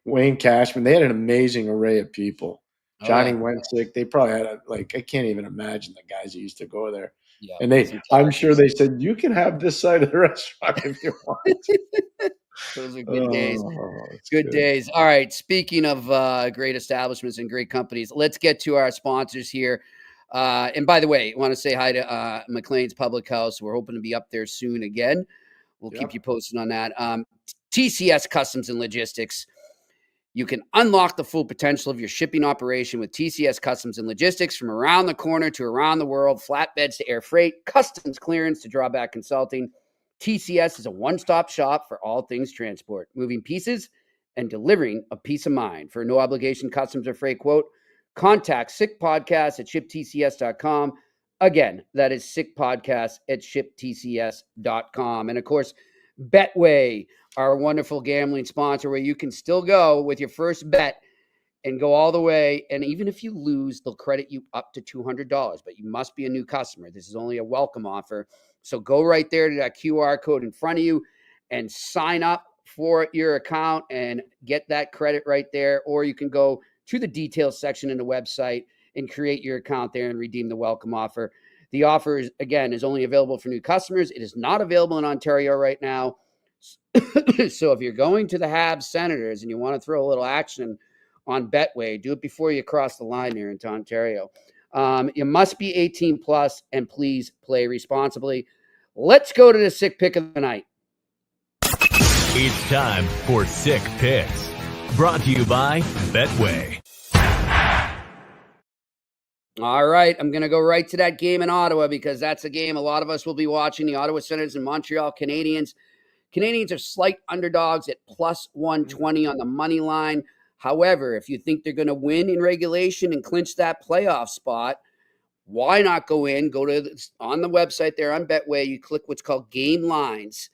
Wayne Cashman. They had an amazing array of people. Johnny Wensick. They probably had I can't even imagine the guys that used to go there. Yeah, and I'm sure they said, you can have this side of the restaurant if you want. Those are good days. Good days. All right. Speaking of great establishments and great companies, let's get to our sponsors here. And by the way, I want to say hi to McLean's Public House. We're hoping to be up there soon again. We'll keep you posted on that. TCS Customs and Logistics. You can unlock the full potential of your shipping operation with TCS Customs and Logistics. From around the corner to around the world, flatbeds to air freight, customs clearance to drawback consulting. TCS is a one-stop shop for all things transport, moving pieces and delivering a peace of mind. For a no-obligation customs or freight quote, contact sickpodcast@shiptcs.com. Again, that is sickpodcast@shiptcs.com. And, of course, Betway, our wonderful gambling sponsor, where you can still go with your first bet and go all the way. And even if you lose, they'll credit you up to $200, but you must be a new customer. This is only a welcome offer. So go right there to that QR code in front of you and sign up for your account and get that credit right there. Or you can go to the details section in the website and create your account there and redeem the welcome offer. The offer is only available for new customers. It is not available in Ontario right now. So if you're going to the Habs Senators and you want to throw a little action on Betway, do it before you cross the line here into Ontario. You must be 18 plus and please play responsibly. Let's go to the sick pick of the night. It's time for Sick Picks, brought to you by Betway. All right, I'm going to go right to that game in Ottawa because that's a game a lot of us will be watching. The Ottawa Senators and Montreal Canadiens. Canadiens are slight underdogs at plus 120 on the money line. However, if you think they're going to win in regulation and clinch that playoff spot, why not go on the website there on Betway, you click what's called game lines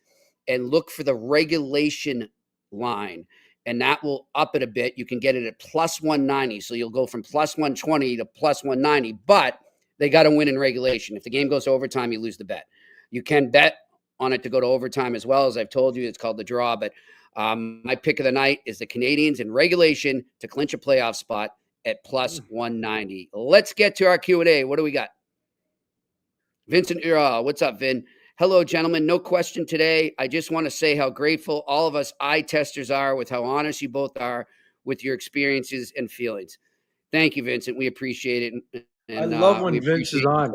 and look for the regulation line. And that will up it a bit. You can get it at plus 190. So you'll go from plus 120 to plus 190, but they got to win in regulation. If the game goes to overtime, you lose the bet. You can bet on it to go to overtime as well. As I've told you, it's called the draw. But my pick of the night is the Canadiens in regulation to clinch a playoff spot at plus 190. Let's get to our Q&A. What do we got? Vincent, what's up, Vin? Hello, gentlemen. No question today. I just want to say how grateful all of us eye testers are with how honest you both are with your experiences and feelings. Thank you, Vincent. We appreciate it. And, I love when Vince is on.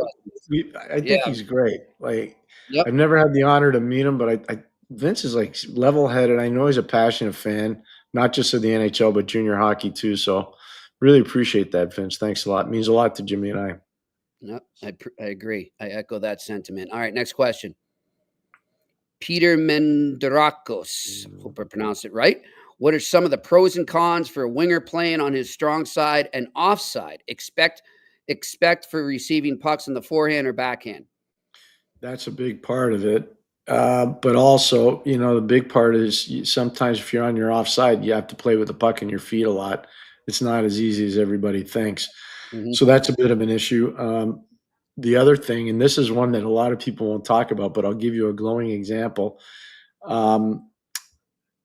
I think he's great. I've never had the honor to meet him, but Vince is like level-headed. I know he's a passionate fan, not just of the NHL, but junior hockey too. So really appreciate that, Vince. Thanks a lot. It means a lot to Jimmy and I. No, I agree. I echo that sentiment. All right, next question. Peter Menderakos. Hope I pronounced it right. What are some of the pros and cons for a winger playing on his strong side and offside? Expect for receiving pucks in the forehand or backhand. That's a big part of it. But also, the big part is sometimes if you're on your offside, you have to play with the puck in your feet a lot. It's not as easy as everybody thinks. Mhm. So that's a bit of an issue. The other thing, and this is one that a lot of people won't talk about, but I'll give you a glowing example.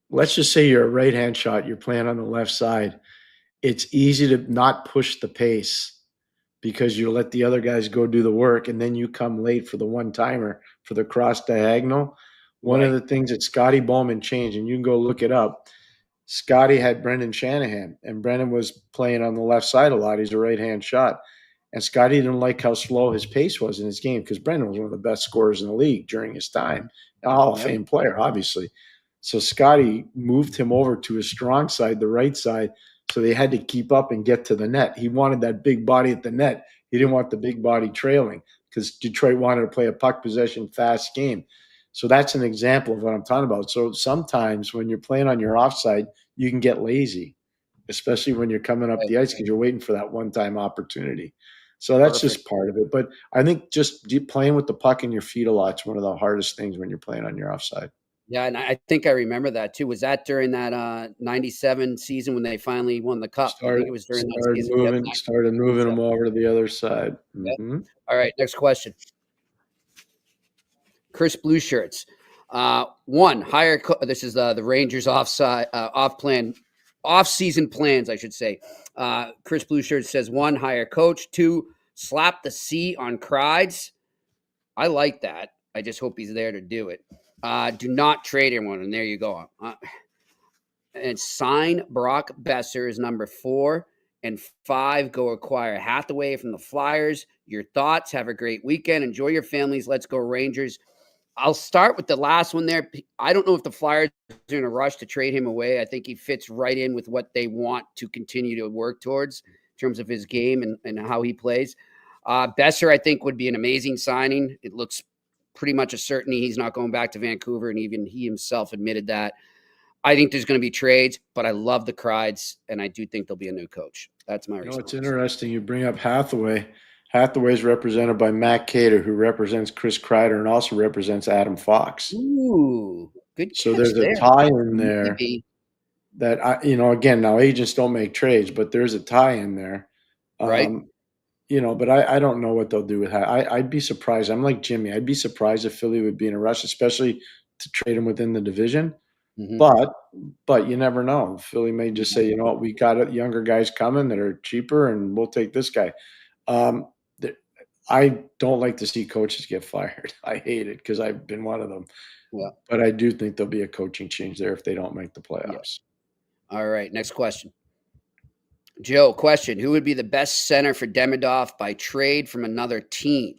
Let's just say you're a right-hand shot, you're playing on the left side. It's easy to not push the pace because you let the other guys go do the work, and then you come late for the one-timer for the cross diagonal. One of Right. the things that Scotty Bowman changed, and you can go look it up, Scotty had Brendan Shanahan, and Brendan was playing on the left side a lot. He's a right-hand shot. And Scotty didn't like how slow his pace was in his game because Brendan was one of the best scorers in the league during his time. A Hall of Fame player, obviously. So Scotty moved him over to his strong side, the right side, so they had to keep up and get to the net. He wanted that big body at the net. He didn't want the big body trailing because Detroit wanted to play a puck possession, fast game. So that's an example of what I'm talking about. So sometimes when you're playing on your offside, you can get lazy, especially when you're coming up the ice because you're waiting for that one-time opportunity. So that's just part of it. But I think just playing with the puck in your feet a lot is one of the hardest things when you're playing on your offside. Yeah, and I think I remember that too. Was that during that 97 season when they finally won the cup? I think it was during that season. Started moving them over to the other side. Yeah. Mm-hmm. All right, next question. Chris Blue Shirts. One, hire this is the Rangers off-season plans, I should say. Chris Blue Shirts says, 1, hire coach. 2, slap the C on Crides. I like that. I just hope he's there to do it. Do not trade anyone, and there you go. And sign Brock Besser is number 4. And 5, go acquire Hathaway from the Flyers. Your thoughts. Have a great weekend. Enjoy your families. Let's go Rangers. I'll start with the last one there. I don't know if the Flyers are in a rush to trade him away. I think he fits right in with what they want to continue to work towards in terms of his game and how he plays. Besser, I think, would be an amazing signing. It looks pretty much a certainty he's not going back to Vancouver, and even he himself admitted that. I think there's going to be trades, but I love the Crides, and I do think there'll be a new coach. That's my response. It's interesting you bring up Hathaway. Hathaway is represented by Matt Cater, who represents Chris Kreider and also represents Adam Fox. Ooh, good catch. So there's a tie in there that again, now agents don't make trades, but there's a tie in there. Right. But I don't know what they'll do with that. I'd be surprised. I'm like Jimmy. I'd be surprised if Philly would be in a rush, especially to trade him within the division. Mm-hmm. But you never know. Philly may just say, you know what, we got younger guys coming that are cheaper, and we'll take this guy. I don't like to see coaches get fired. I hate it because I've been one of them. Yeah. But I do think there'll be a coaching change there if they don't make the playoffs. Yeah. All right, next question. Joe, question. Who would be the best center for Demidov by trade from another team?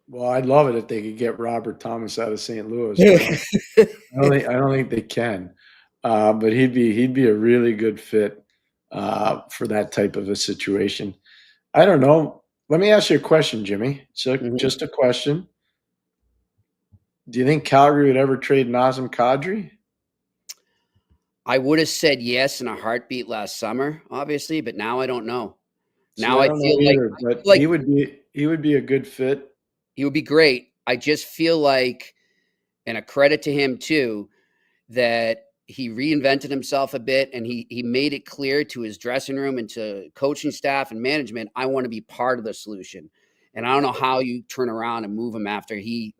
Well, I'd love it if they could get Robert Thomas out of St. Louis. I don't think they can. But he'd be a really good fit for that type of a situation. I don't know. Let me ask you a question, Jimmy. So just a question. Do you think Calgary would ever trade Nazem Kadri? I would have said yes in a heartbeat last summer, obviously, but now I don't know. Now I feel like he would be a good fit. He would be great. I just feel like, and a credit to him too, that he reinvented himself a bit, and he made it clear to his dressing room and to coaching staff and management, I want to be part of the solution. And I don't know how you turn around and move him after he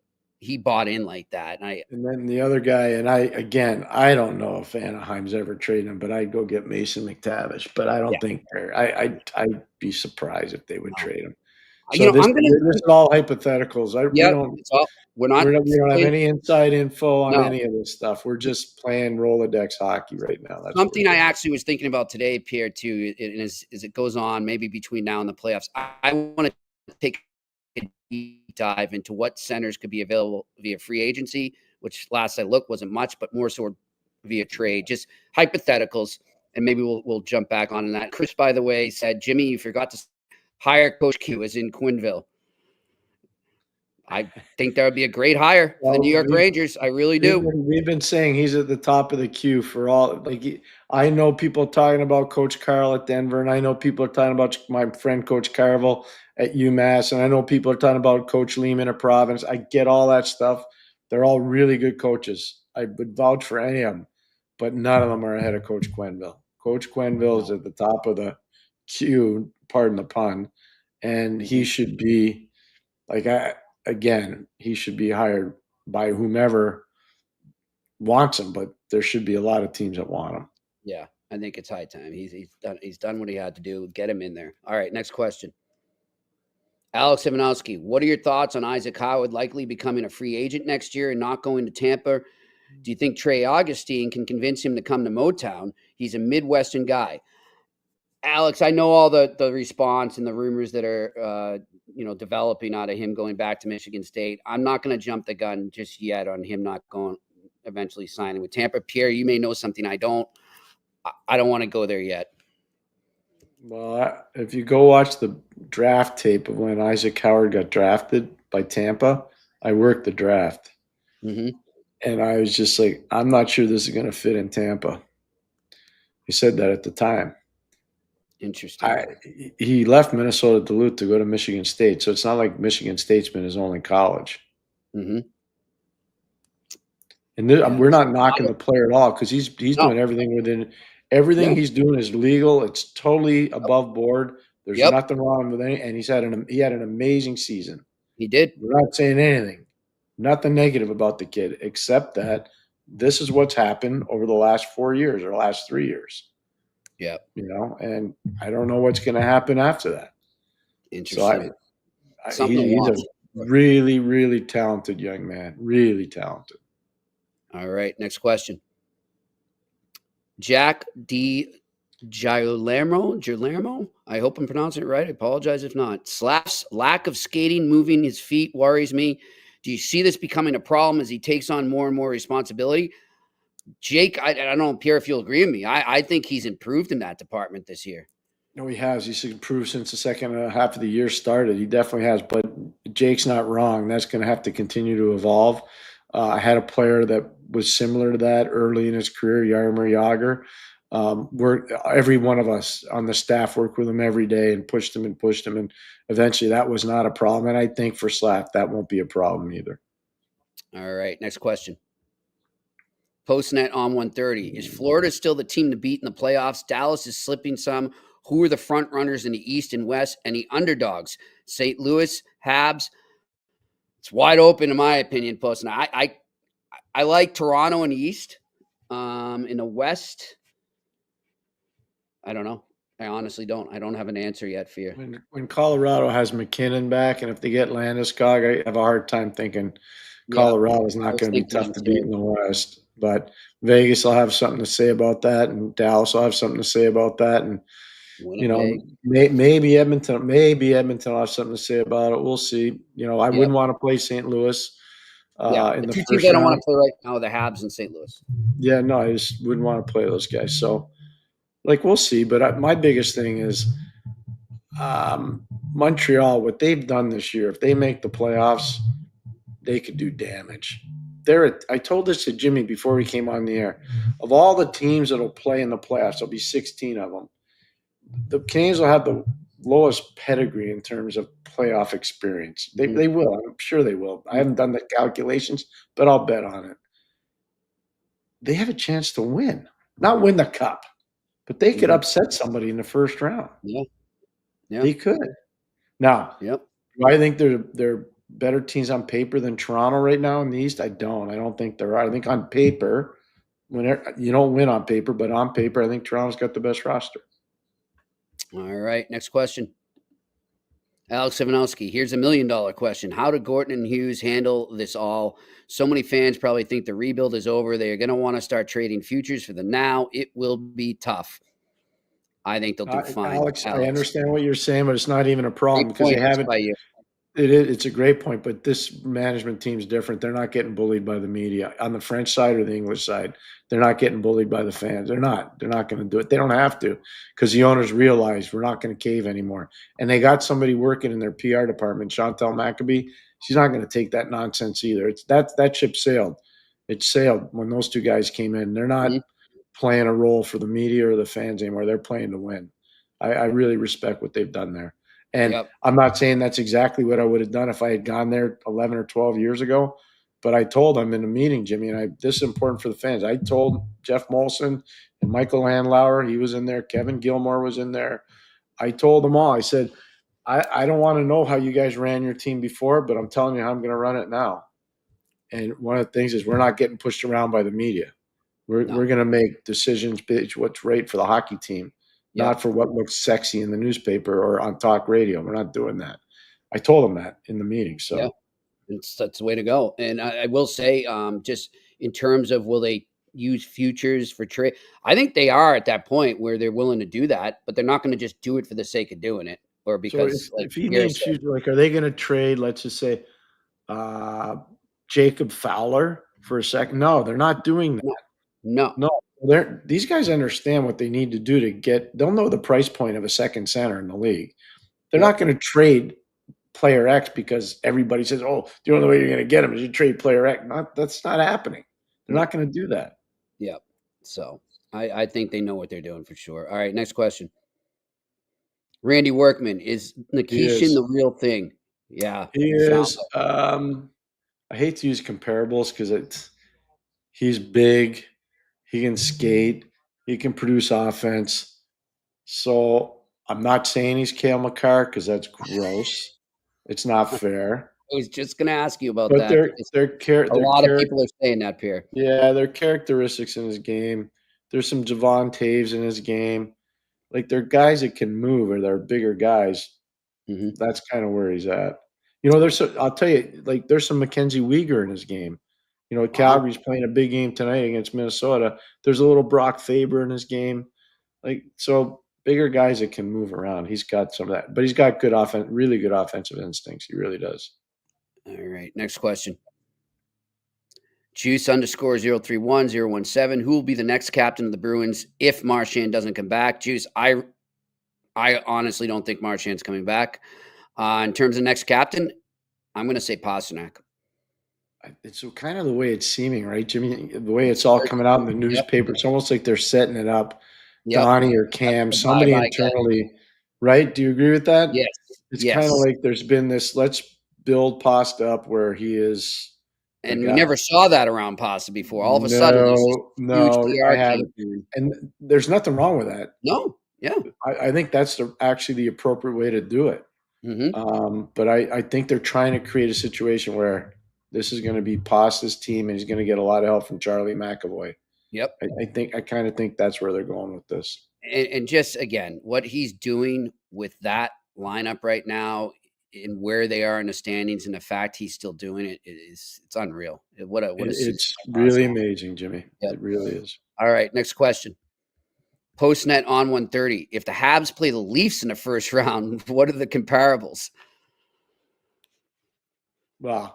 bought in like that. And then the other guy, and I don't know if Anaheim's ever traded him, but I'd go get Mason McTavish. But I don't think I'd be surprised if they would trade him. So this is all hypotheticals. We don't have any inside info on any of this stuff. We're just playing Rolodex hockey right now. That's something I actually was thinking about today, Pierre, too, as it goes on, maybe between now and the playoffs. I want to take a deep dive into what centers could be available via free agency, which last I looked wasn't much, but more so via trade. Just hypotheticals, and maybe we'll jump back on that. Chris, by the way, said, Jimmy, you forgot to hire Coach Q, as in Quinville. I think that would be a great hire for the New York Rangers. I really do. We've been saying he's at the top of the queue for all. I know people talking about Coach Carl at Denver, and I know people are talking about my friend Coach Carvel at UMass, and I know people are talking about Coach Lehman at Providence. I get all that stuff. They're all really good coaches. I would vouch for any of them, but none of them are ahead of Coach Quenneville. Coach Quenneville is at the top of the queue, pardon the pun, and he should be he should be hired by whomever wants him, but there should be a lot of teams that want him. Yeah, I think it's high time. He's done what he had to do. Get him in there. All right, next question. Alex Ivanowski, what are your thoughts on Isaac Howard likely becoming a free agent next year and not going to Tampa? Do you think Trey Augustine can convince him to come to Motown? He's a Midwestern guy. Alex, I know all the response and the rumors that are developing out of him going back to Michigan State. I'm not going to jump the gun just yet on him not going eventually signing with Tampa. Pierre, you may know something I don't. I don't want to go there yet. Well, if you go watch the draft tape of when Isaac Howard got drafted by Tampa, I worked the draft. Mm-hmm. And I was just like, I'm not sure this is going to fit in Tampa. He said that at the time. Interesting. He left Minnesota Duluth to go to Michigan State, so it's not like Michigan State's been his only college. Mm-hmm. And we're not knocking the player at all because he's doing everything within everything he's doing is legal. It's totally above board. There's nothing wrong with any, and he had an amazing season. He did. We're not saying anything, nothing negative about the kid, except that this is what's happened over the last 4 years or last 3 years. Yeah. And I don't know what's going to happen after that. Interesting. So he's a really, really talented young man. Really talented. All right. Next question. Jack D. Gilermo. I hope I'm pronouncing it right. I apologize if not. Slaps lack of skating, moving his feet worries me. Do you see this becoming a problem as he takes on more and more responsibility? Jake, I don't know, Pierre, if you'll agree with me. I think he's improved in that department this year. No, he has. He's improved since the second half of the year started. He definitely has. But Jake's not wrong. That's going to have to continue to evolve. I had a player that was similar to that early in his career, Jaromir Jagr. Every one of us on the staff worked with him every day and pushed him. And eventually that was not a problem. And I think for Slap, that won't be a problem either. All right. Next question. Postnet on 130. Is Florida still the team to beat in the playoffs? Dallas is slipping some. Who are the front runners in the East and West? Any underdogs? St. Louis, Habs. It's wide open, in my opinion, Postnet. I like Toronto in the East. In the West, I don't know. I honestly don't. I don't have an answer yet for you. When Colorado has McKinnon back, and if they get Landeskog, I have a hard time thinking Colorado's not going to be tough to beat in the West. But Vegas will have something to say about that, and Dallas will have something to say about that, and maybe Edmonton will have something to say about it. We'll see. I wouldn't want to play St. Louis in the two first teams I don't round. want to play right now are the Habs and St. Louis. Yeah, no, I just wouldn't want to play those guys. So, we'll see. But my biggest thing is Montreal. What they've done this year, if they make the playoffs, they could do damage. I told this to Jimmy before we came on the air. Of all the teams that will play in the playoffs, there'll be 16 of them. The Canadiens will have the lowest pedigree in terms of playoff experience. They will. I'm sure they will. I haven't done the calculations, but I'll bet on it. They have a chance to win. Not win the cup, but they could upset somebody in the first round. Yeah. They could. Now, do I think they're better teams on paper than Toronto right now in the East? I don't. I don't think there are. I think on paper, you don't win on paper, but on paper, I think Toronto's got the best roster. All right. Next question. Alex Ivanowski, here's $1 million question. How did Gorton and Hughes handle this all? So many fans probably think the rebuild is over. They are going to want to start trading futures for the now. It will be tough. I think they'll do fine. Alex, I understand what you're saying, but it's not even a problem because they haven't. It's a great point, but this management team is different. They're not getting bullied by the media on the French side or the English side. They're not getting bullied by the fans. They're not going to do it. They don't have to because the owners realize we're not going to cave anymore. And they got somebody working in their PR department, Chantal Maccabee. she's not going to take that nonsense either. It's that ship sailed. It sailed when those two guys came in. They're not playing a role for the media or the fans anymore. They're playing to win. I really respect what they've done there. And I'm not saying that's exactly what I would have done if I had gone there 11 or 12 years ago, but I told them in a meeting, Jimmy, and this is important for the fans. I told Jeff Molson and Michael Landlauer, he was in there. Kevin Gilmore was in there. I told them all. I said, I don't want to know how you guys ran your team before, but I'm telling you how I'm going to run it now. And one of the things is we're not getting pushed around by the media. We're going to make decisions based what's right for the hockey team, not for what looks sexy in the newspaper or on talk radio. We're not doing that. I told them that in the meeting. So that's the way to go. And I will say, just in terms of will they use futures for trade, I think they are at that point where they're willing to do that, but they're not going to just do it for the sake of doing it or because if he means future, like, are they going to trade, let's just say, Jacob Fowler for a second? No, they're not doing that. No. These guys understand what they need to do to get. They'll know the price point of a second center in the league. They're not going to trade player X because everybody says, "Oh, the only way you're going to get him is you trade player X." That's not happening. They're not going to do that. Yep. So I think they know what they're doing for sure. All right, next question. Randy Workman, is Nikishin the real thing? Yeah, he is. I hate to use comparables because he's big. He can skate. He can produce offense. So I'm not saying he's Cale Makar because that's gross. It's not fair. I was just going to ask you about but that. A lot of people are saying that, Pierre. Yeah, there are characteristics in his game. There's some Javon Taves in his game. Like, they're guys that can move, or they're bigger guys. That's kind of where he's at. I'll tell you, like, there's some Mackenzie Weegar in his game. Calgary's playing a big game tonight against Minnesota. There's a little Brock Faber in his game. Like, so bigger guys that can move around. He's got some of that. But he's got really good offensive instincts. He really does. All right, next question. Juice _031017. Who will be the next captain of the Bruins if Marchand doesn't come back? Juice, I honestly don't think Marchand's coming back. In terms of next captain, I'm going to say Pastrnak. It's kind of the way it's seeming, right, Jimmy? The way it's all coming out in the newspaper, it's almost like they're setting it up. Donnie or Cam, somebody internally, right? Do you agree with that? Yes. It's kind of like there's been this, let's build Pasta up where he is. And we never saw that around Pasta before. All of a sudden, I haven't. And there's nothing wrong with that. No, yeah. I think that's actually the appropriate way to do it. But I think they're trying to create a situation where this is going to be Pasta's team, and he's going to get a lot of help from Charlie McAvoy. Yep. I kind of think that's where they're going with this. And just, again, what he's doing with that lineup right now and where they are in the standings and the fact he's still doing it's unreal. It's really amazing, Jimmy. Yep. It really is. All right, next question. Postnet on 130. If the Habs play the Leafs in the first round, what are the comparables? Wow.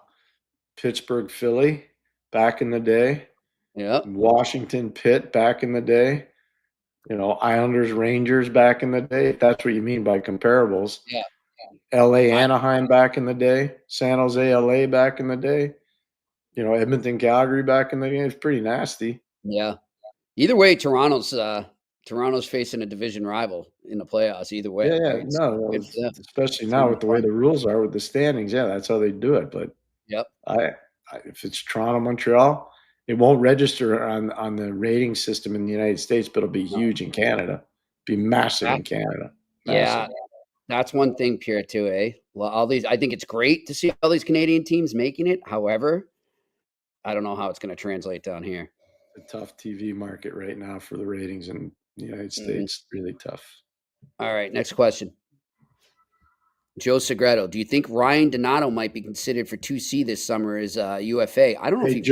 Pittsburgh, Philly, back in the day. Yeah. Washington, Pitt, back in the day. Islanders, Rangers, back in the day. If that's what you mean by comparables. Yeah. L.A., Anaheim, back in the day. San Jose, L.A., back in the day. Edmonton, Calgary, back in the day. It's pretty nasty. Yeah. Either way, Toronto's facing a division rival in the playoffs. Either way. Yeah. Right? No, especially now with the way the rules are with the standings. Yeah, that's how they do it. But yep. If it's Toronto, Montreal, it won't register on the rating system in the United States, but it'll be huge in Canada. Be massive in Canada. Massive. Yeah, that's one thing, Pierre, too, eh? Well, I think it's great to see all these Canadian teams making it. However, I don't know how it's going to translate down here. A tough TV market right now for the ratings in the United States. Really tough. All right, next question. Joe Segreto, do you think Ryan Donato might be considered for 2C this summer as UFA? I don't know if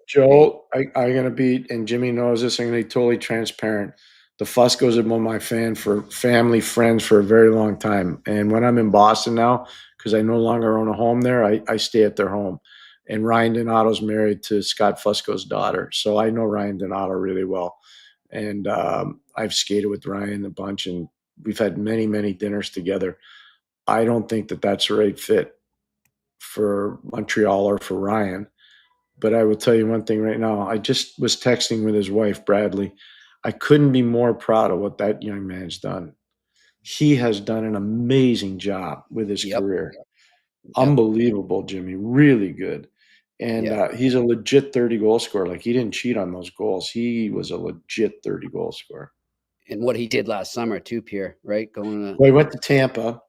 Joe, I'm going to be, and Jimmy knows this, I'm going to be totally transparent. The Fuscos have been my family, friends for a very long time. And when I'm in Boston now, because I no longer own a home there, I stay at their home. And Ryan Donato's married to Scott Fusco's daughter. So I know Ryan Donato really well. And I've skated with Ryan a bunch, and we've had many, many dinners together. I don't think that that's the right fit for Montreal or for Ryan. But I will tell you one thing right now. I just was texting with his wife, Bradley. I couldn't be more proud of what that young man's done. He has done an amazing job with his career. Unbelievable, Jimmy. Really good. And he's a legit 30-goal scorer. Like, he didn't cheat on those goals. He was a legit 30-goal scorer. And what he did last summer too, Pierre, right? Well, he went to Tampa.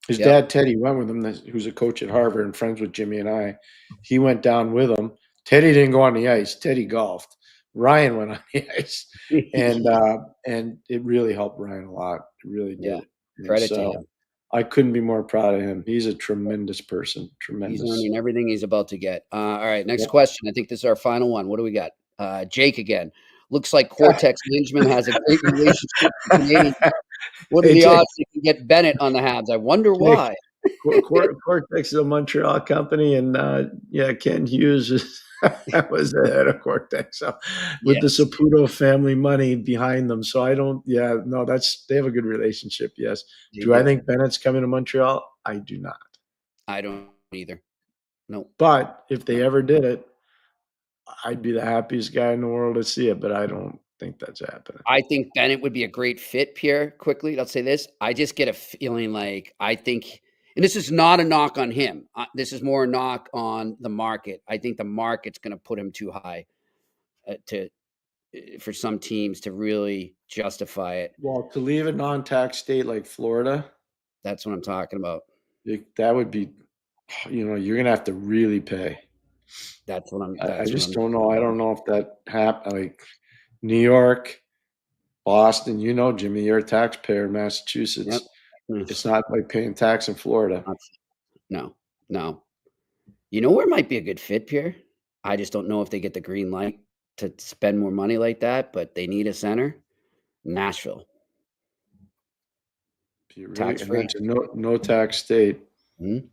His dad, Teddy, went with him, who's a coach at Harvard and friends with Jimmy and I. He went down with him. Teddy didn't go on the ice. Teddy golfed. Ryan went on the ice. And it really helped Ryan a lot. It really did. Yeah. Credit to him. I couldn't be more proud of him. He's a tremendous person. Tremendous. He's learning everything he's about to get. All right, next question. I think this is our final one. What do we got? Jake again. Looks like Cortex Lingeman has a great relationship with the Canadiens. What are the odds you can get Bennett on the Habs? I wonder why. Cortex is a Montreal company, and Ken Hughes was the head of Cortex. So with the Saputo family money behind them. So I don't, they have a good relationship. Yes. Do I think Bennett's coming to Montreal? I do not. I don't either. No. But if they ever did it, I'd be the happiest guy in the world to see it, but I don't think that's happening. I think Bennett would be a great fit, Pierre. Quickly, I'll say this. I just get a feeling like I think, and this is not a knock on him. This is more a knock on the market. I think the market's going to put him too high for some teams to really justify it. Well, to leave a non-tax state like Florida. That's what I'm talking about. That would be, you're going to have to really pay. That's what I'm. I just don't know. I don't know if that happened. Like New York, Boston, Jimmy, you're a taxpayer in Massachusetts. Yep. It's not like paying tax in Florida. No. You know where it might be a good fit, Pierre? I just don't know if they get the green light to spend more money like that, but they need a center. Nashville. Tax-free. No tax state. Mm-hmm.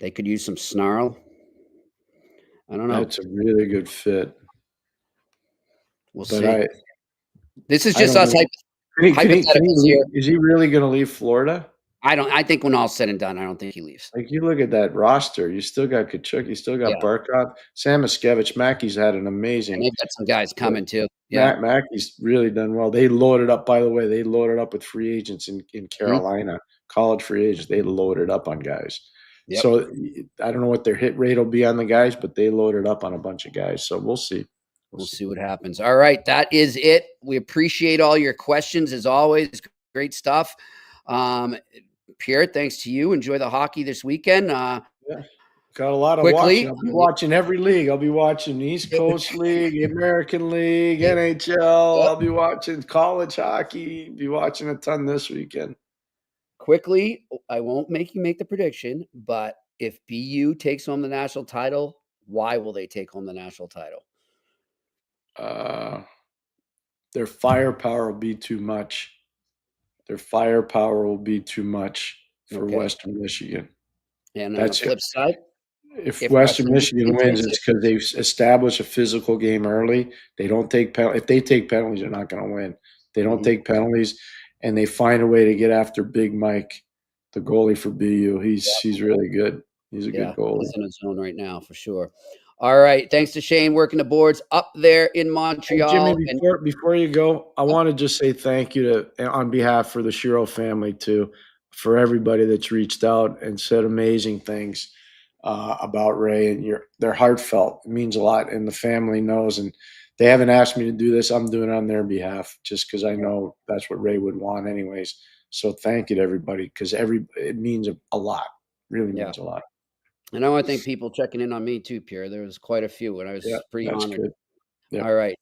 They could use some snarl. I don't know. That's a really good fit. We'll see. This is just us hypotheticals here. Is he really going to leave Florida? I think when all's said and done, I don't think he leaves. Like, you look at that roster. You still got Kachuk. You still got Barkov. Sam Miskevich. Mackey's had an amazing. And they've got some guys coming too. Yeah, Mackey's really done well. They loaded up, by the way. They loaded up with free agents in Carolina, college free agents. They loaded up on guys. Yep. So I don't know what their hit rate will be on the guys, but they loaded up on a bunch of guys. So we'll see. We'll see what happens. All right. That is it. We appreciate all your questions as always. Great stuff. Pierre, thanks to you. Enjoy the hockey this weekend. Got a lot of watching. I'll be watching every league. I'll be watching the East Coast League, American League, NHL. I'll be watching college hockey. Be watching a ton this weekend. Quickly, I won't make you make the prediction, but if BU takes home the national title, why will they take home the national title? Their firepower will be too much. For Western Michigan. And on the flip side, if Western Michigan wins, it's because they've established a physical game early. They don't take penalties. If they take penalties, they're not going to win. They don't take penalties. And they find a way to get after Big Mike, the goalie for BU. He's really good. He's a good goalie. He's in his zone right now for sure. All right. Thanks to Shane working the boards up there in Montreal. Hey, Jimmy, before you go, I want to just say thank you on behalf for the Shero family too, for everybody that's reached out and said amazing things about Ray, and they're heartfelt. It means a lot, and the family knows. And they haven't asked me to do this. I'm doing it on their behalf just because I know that's what Ray would want anyways. So thank you to everybody, because it means a lot. Really means a lot. And I want to thank people checking in on me too, Pierre. There was quite a few, and I was pretty honored. Good. Yeah. All right.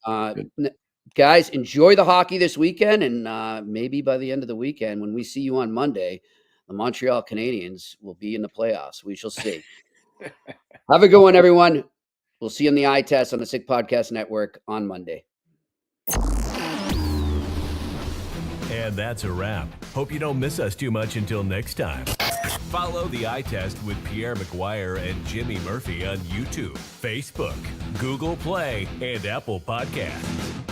Guys, enjoy the hockey this weekend, and maybe by the end of the weekend, when we see you on Monday, the Montreal Canadiens will be in the playoffs. We shall see. Have a good one, everyone. We'll see you on the eye test on the Sick Podcast Network on Monday. And that's a wrap. Hope you don't miss us too much until next time. Follow the eye test with Pierre McGuire and Jimmy Murphy on YouTube, Facebook, Google Play, and Apple Podcasts.